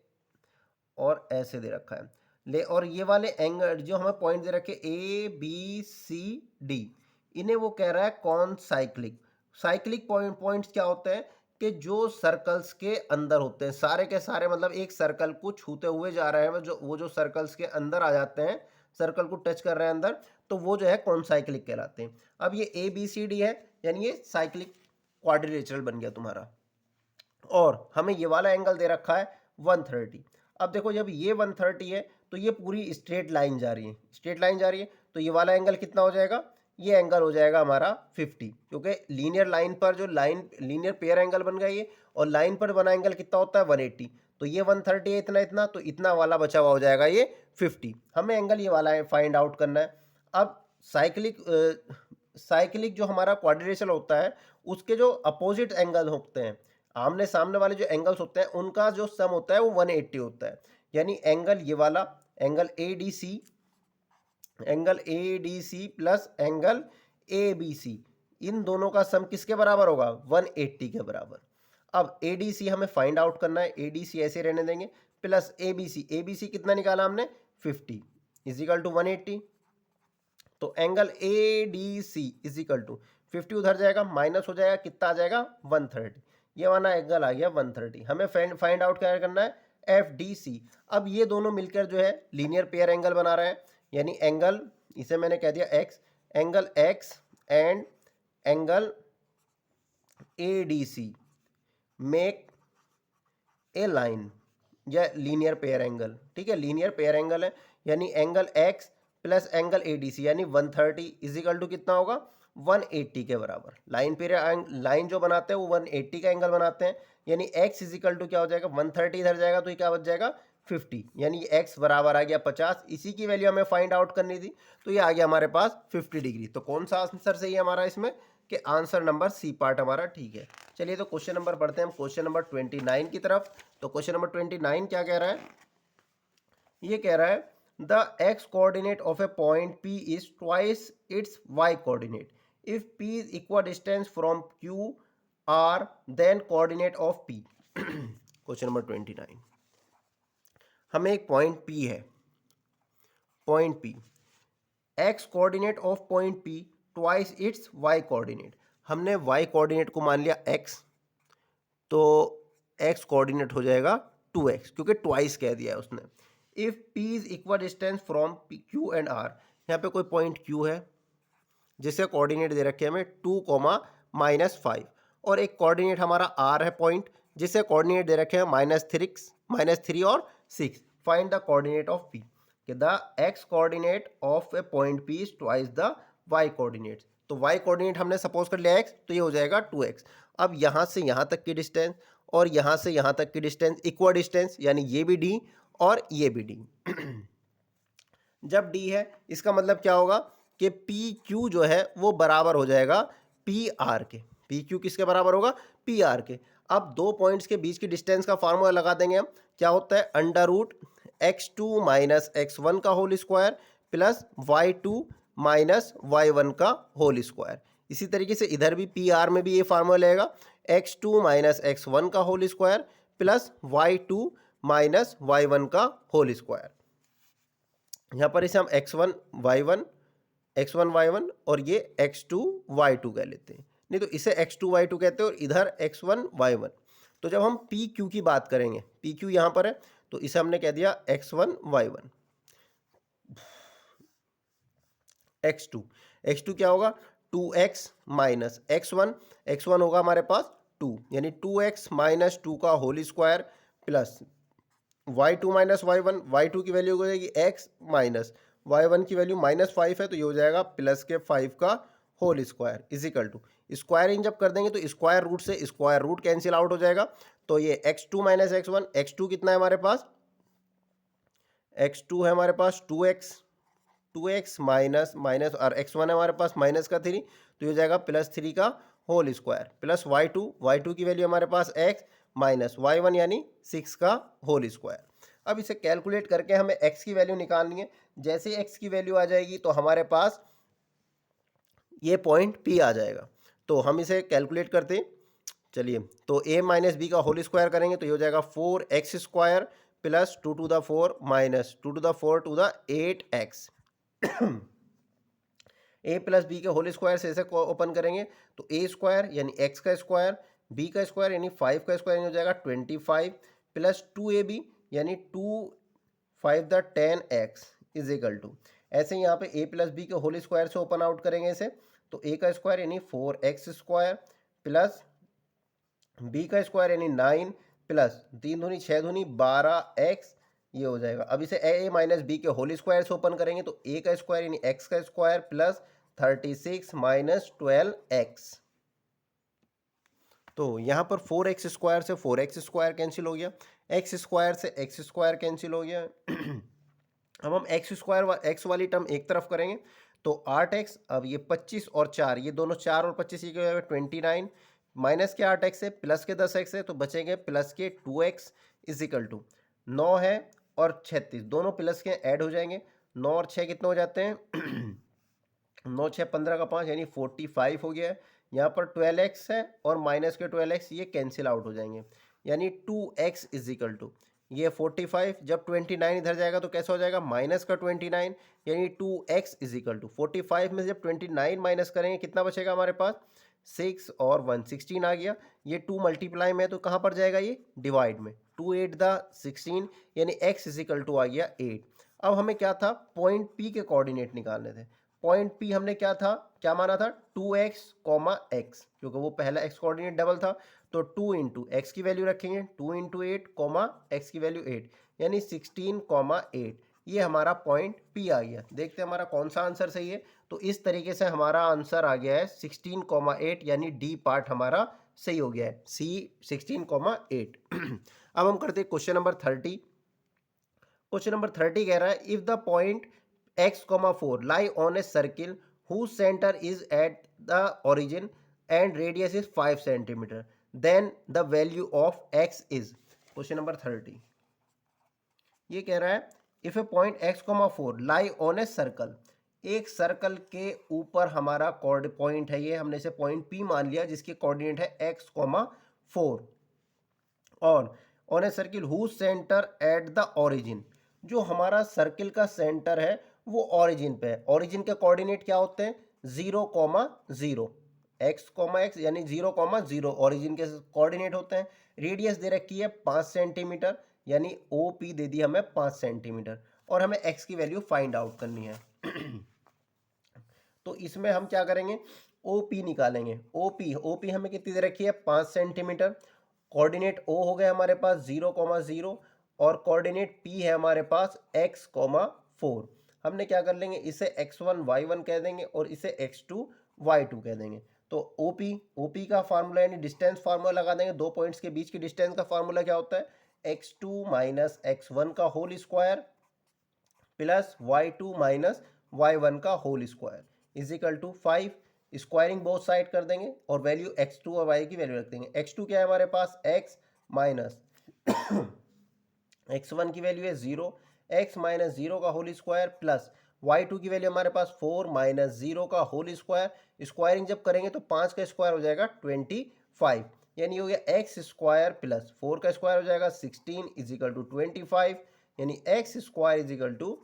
और ऐसे दे रखा है ले, और ये वाले एंगल जो हमें पॉइंट दे रखे ए बी सी डी, इन्हें वो कह रहा है कौन साइक्लिक। साइक्लिक पॉइंट्स क्या होते हैं कि जो सर्कल्स के अंदर होते हैं, सारे के सारे मतलब एक सर्कल को छूते हुए जा रहे हैं, वो जो सर्कल्स के अंदर आ जाते हैं, सर्कल को टच कर रहे हैं अंदर, तो वो जो है कौन साइक्लिक कहलाते हैं। अब ये ए बी सी डी है, यानी ये साइक्लिक क्वाड्रिलेटरल बन गया तुम्हारा, और हमें ये वाला एंगल दे रखा है 130। अब देखो जब ये 130 है तो ये पूरी स्ट्रेट लाइन जा रही है, स्ट्रेट लाइन जा रही है, तो ये वाला एंगल कितना हो जाएगा, ये एंगल हो जाएगा हमारा 50, क्योंकि लीनियर लाइन पर जो लीनियर पेयर एंगल बन गया ये, और लाइन पर बना एंगल कितना होता है 180, तो ये 130 है, इतना इतना, तो इतना वाला बचा हुआ हो जाएगा ये 50। हमें एंगल ये वाला है फाइंड आउट करना है। अब साइक्लिक जो हमारा क्वाड्रिलेटरल होता है उसके जो अपोजिट एंगल होते हैं, आमने सामने वाले जो एंगल्स होते हैं उनका जो सम होता है वो 180 होता है। यानी एंगल ये वाला angle ADC plus angle ABC, इन दोनों का सम किसके बराबर होगा 180 के बराबर। अब ADC हमें फाइंड आउट करना है, ADC ऐसे रहने देंगे, प्लस ABC कितना निकाला हमने 50 इजिकल टू 180। तो एंगल ADC इजिकल टू 50 उधर जाएगा, माइनस हो जाएगा, कितना आ जाएगा 130, ये वाला एंगल आ गया 130। हमें फाइंड आउट क्या करना है FDC। अब ये दोनों मिलकर जो है लीनियर पेयर एंगल बना रहे हैं, यानी एंगल, इसे मैंने कह दिया X, angle X and angle ADC make a line या लीनियर पेयर एंगल। ठीक है, लीनियर पेयर एंगल है, यानी angle X plus angle ADC यानी 130 इजिकल टू कितना होगा 180 के बराबर। लाइन जो बनाते हैं वो 180 का एंगल बनाते हैं, यानी X इजिकल टू क्या हो जाएगा 130 इधर जाएगा तो ये क्या बच जाएगा 50, यानी X बराबर आ गया 50। इसी की वैल्यू हमें फाइंड आउट करनी थी, तो ये आ गया हमारे पास 50 डिग्री। तो कौन सा आंसर सही है हमारा इसमें, कि आंसर नंबर सी पार्ट हमारा ठीक है। चलिए तो क्वेश्चन नंबर पढ़ते हैं हम, क्वेश्चन नंबर 29 की तरफ। तो क्वेश्चन नंबर 29 क्या कह रहा है, ये कह रहा है the x coordinate of a point P is twice its y coordinate if P is equal distance from Q R then coordinate of P। Question number 29, हमें एक पॉइंट P है, point P, x coordinate of point P twice its y coordinate. हमने y coordinate को मान लिया x, तो x coordinate हो जाएगा 2x, क्योंकि ट्वाइस कह दिया है उसने। If P is equal distance from Q and R, यहाँ पे कोई पॉइंट Q है जिससे कोऑर्डिनेट दे रखे हमें 2, -5, और एक कोऑर्डिनेट हमारा R है पॉइंट जिससे कोऑर्डिनेट दे रखे हैं -3 और 6। Find the coordinate of P, कि the x coordinate of a point P is twice the y coordinate. तो y कोऑर्डिनेट हमने सपोज कर लिया x, तो ये हो जाएगा 2x। अब यहाँ से यहाँ तक की डिस्टेंस और यहाँ से यहाँ तक की डिस्टेंस इक्वल डिस्टेंस, यानी ये भी d और ये भी d। जब d है इसका मतलब क्या होगा कि PQ जो है वो बराबर हो जाएगा PR के। PQ किसके बराबर होगा PR के। अब दो पॉइंट्स के बीच की डिस्टेंस का फार्मूला लगा देंगे हम, क्या होता है √x2 - x1 का whole square plus y2 - y1 का होल स्क्वायर। इसी तरीके से इधर भी PR में भी ये फार्मूला लगेगा x2 - x1 का whole square plus y2 - y1 का होल स्क्वायर। यहाँ पर इसे हम x1 y1 और ये x2 y2 कह लेते हैं, नहीं तो इसे x2 y2 कहते हैं और इधर x1 y1। तो जब हम PQ की बात करेंगे, PQ यहाँ पर है, तो इसे हमने कह दिया x1 y1। x2 क्या होगा 2x - x1 होगा हमारे पास 2, यानी 2x - 2 का whole square plus y2 - y1 की वैल्यू हो जाएगी x माइनस y1 की वैल्यू -5 है, तो ये हो जाएगा प्लस के 5 का whole square is equal to, squaring जब कर देंगे तो स्क्वायर रूट से स्क्वायर रूट कैंसिल आउट हो जाएगा। तो ये x2 - x1, x2 कितना है हमारे पास, x2 है हमारे पास 2x माइनस और x1 है हमारे पास -3, तो ये हो जाएगा +3 का होल स्क्वायर प्लस y2 की वैल्यू हमारे पास x माइनस y1 यानी 6 का होल स्क्वायर। अब इसे कैलकुलेट करके हमें x की वैल्यू निकालनी है। जैसे x की वैल्यू आ जाएगी तो हमारे पास ये पॉइंट P आ जाएगा, तो हम इसे कैलकुलेट करते हैं। चलिए, तो a - b का होल स्क्वायर करेंगे तो ये हो जाएगा 4x² plus 2 to the 4 minus 2 to the 4 to the 8x। a plus B के होल स्क्वायर से इसे ओपन करेंगे तो a² यानी x का स्क्वायर, b का स्क्वायर यानी 5 का स्क्वायर, यानी हो जाएगा 25 प्लस 2ab यानी 2×5 = 10x इज इक्वल टू, ऐसे यहाँ पे a प्लस बी के होल स्क्वायर से ओपन आउट करेंगे इसे, तो a का स्क्वायर यानी 4x² प्लस b का स्क्वायर यानी 9 प्लस 3 दूनी 6 दूनी 12x, ये हो जाएगा। अब इसे a - b के होल स्क्वायर से ओपन करेंगे तो a का स्क्वायर यानी x का स्क्वायर प्लस 36 माइनस 12x। तो यहाँ पर 4x स्क्वायर से 4x स्क्वायर कैंसिल हो गया, x स्क्वायर से x स्क्वायर कैंसिल हो गया। अब हम x स्क्वायर x वाली टर्म एक तरफ करेंगे तो 8x, अब ये 25 और 4, ये दोनों 4 और 25 ये क्या हो जाएगा 29, माइनस के 8x है प्लस के 10x है तो बचेंगे प्लस के 2x इजिकल टू 9 है और 36, दोनों प्लस के ऐड हो जाएंगे। 9 और 6 कितने हो जाते हैं 9 6 15 का 5 यानी 45 हो गया है। यहाँ पर 12x है और माइनस के 12x ये कैंसिल आउट हो जाएंगे, यानी 2x इजिकल टू ये 45, जब 29 इधर जाएगा तो कैसा हो जाएगा माइनस का 29, यानी 2x इजिकल टू 45 में से जब 29 माइनस करेंगे कितना बचेगा हमारे पास 6 और 1 16 आ गया। ये 2 मल्टीप्लाई में तो कहाँ पर जाएगा ये डिवाइड में, 2 8 द 16 यानी x इजिकल टू आ गया 8। अब हमें क्या था पॉइंट P के कोऑर्डिनेट निकालने थे। पॉइंट P हमने क्या माना था 2x, x, क्योंकि वो पहला x कोऑर्डिनेट डबल था तो 2 इंटू एक्स की वैल्यू रखेंगे, 2 इंटू 8 x की वैल्यू 8 यानी 16, 8। ये हमारा पॉइंट P आ गया। देखते हैं हमारा कौन सा आंसर सही है। तो इस तरीके से हमारा आंसर आ गया है 16, 8, यानी डी पार्ट हमारा सही हो गया है, C 16, 8। अब हम करते हैं क्वेश्चन नंबर 30। क्वेश्चन नंबर 30 कह रहा है if the point x, 4 lie on a circle whose center is at the origin and radius is 5 centimeter, then the value of x is। Question number 30 ये कह रहा है if A point x, 4 lie on a circle, एक circle के ऊपर हमारा point है, ये हमने इसे पॉइंट P मान लिया जिसकी कोऑर्डिनेट है x, 4 और on a circle who centre at the origin, जो हमारा सर्किल का सेंटर है वो ओरिजिन पे है। ओरिजिन के कोऑर्डिनेट क्या होते हैं 0, 0, x, यानी 0, 0 ओरिजिन के कोऑर्डिनेट होते हैं। रेडियस दे रखी है 5 सेंटीमीटर, यानी OP दे दी हमें 5 सेंटीमीटर और हमें x की वैल्यू फाइंड आउट करनी है। तो इसमें हम क्या करेंगे OP निकालेंगे। OP हमें कितनी दे रखी है 5 सेंटीमीटर। कोऑर्डिनेट O हो गया हमारे पास 0, 0 और कोऑर्डिनेट P है हमारे पास x, 4। हमने क्या कर लेंगे इसे x1 y1 कह देंगे और इसे x2 y2 कह देंगे। तो OP का फार्मूला यानी डिस्टेंस फार्मूला लगा देंगे। दो पॉइंट्स के बीच की डिस्टेंस का फार्मूला क्या होता है x2 माइनस x1 का whole square plus y2 minus y1 का whole square is equal to 5। Squaring both side कर देंगे और वैल्यू x2 और y की वैल्यू रख देंगे। x2 क्या है हमारे पास x माइनस x1 की वैल्यू है 0, x माइनस 0 का होल स्क्वायर प्लस y2 की वैल्यू हमारे पास 4 माइनस 0 का होल स्क्वायर। स्क्वायरिंग जब करेंगे तो 5 का स्क्वायर हो जाएगा 25, यानी हो गया x स्क्वायर प्लस 4 का स्क्वायर हो जाएगा 16 इजिकल टू 25, यानी x square is equal to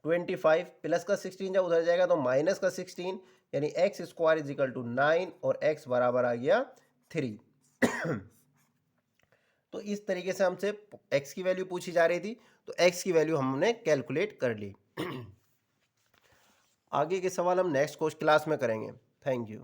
25 plus का 16 जब उधर जाएगा तो माइनस का 16, यानी x स्क्वायर इजिकल टू 9 और x बराबर आ गया 3। तो इस तरीके से हमसे x की वैल्यू पूछी जा रही थी तो x की वैल्यू हमने कैलकुलेट कर ली। आगे के सवाल हम नेक्स्ट क्लास में करेंगे। Thank you.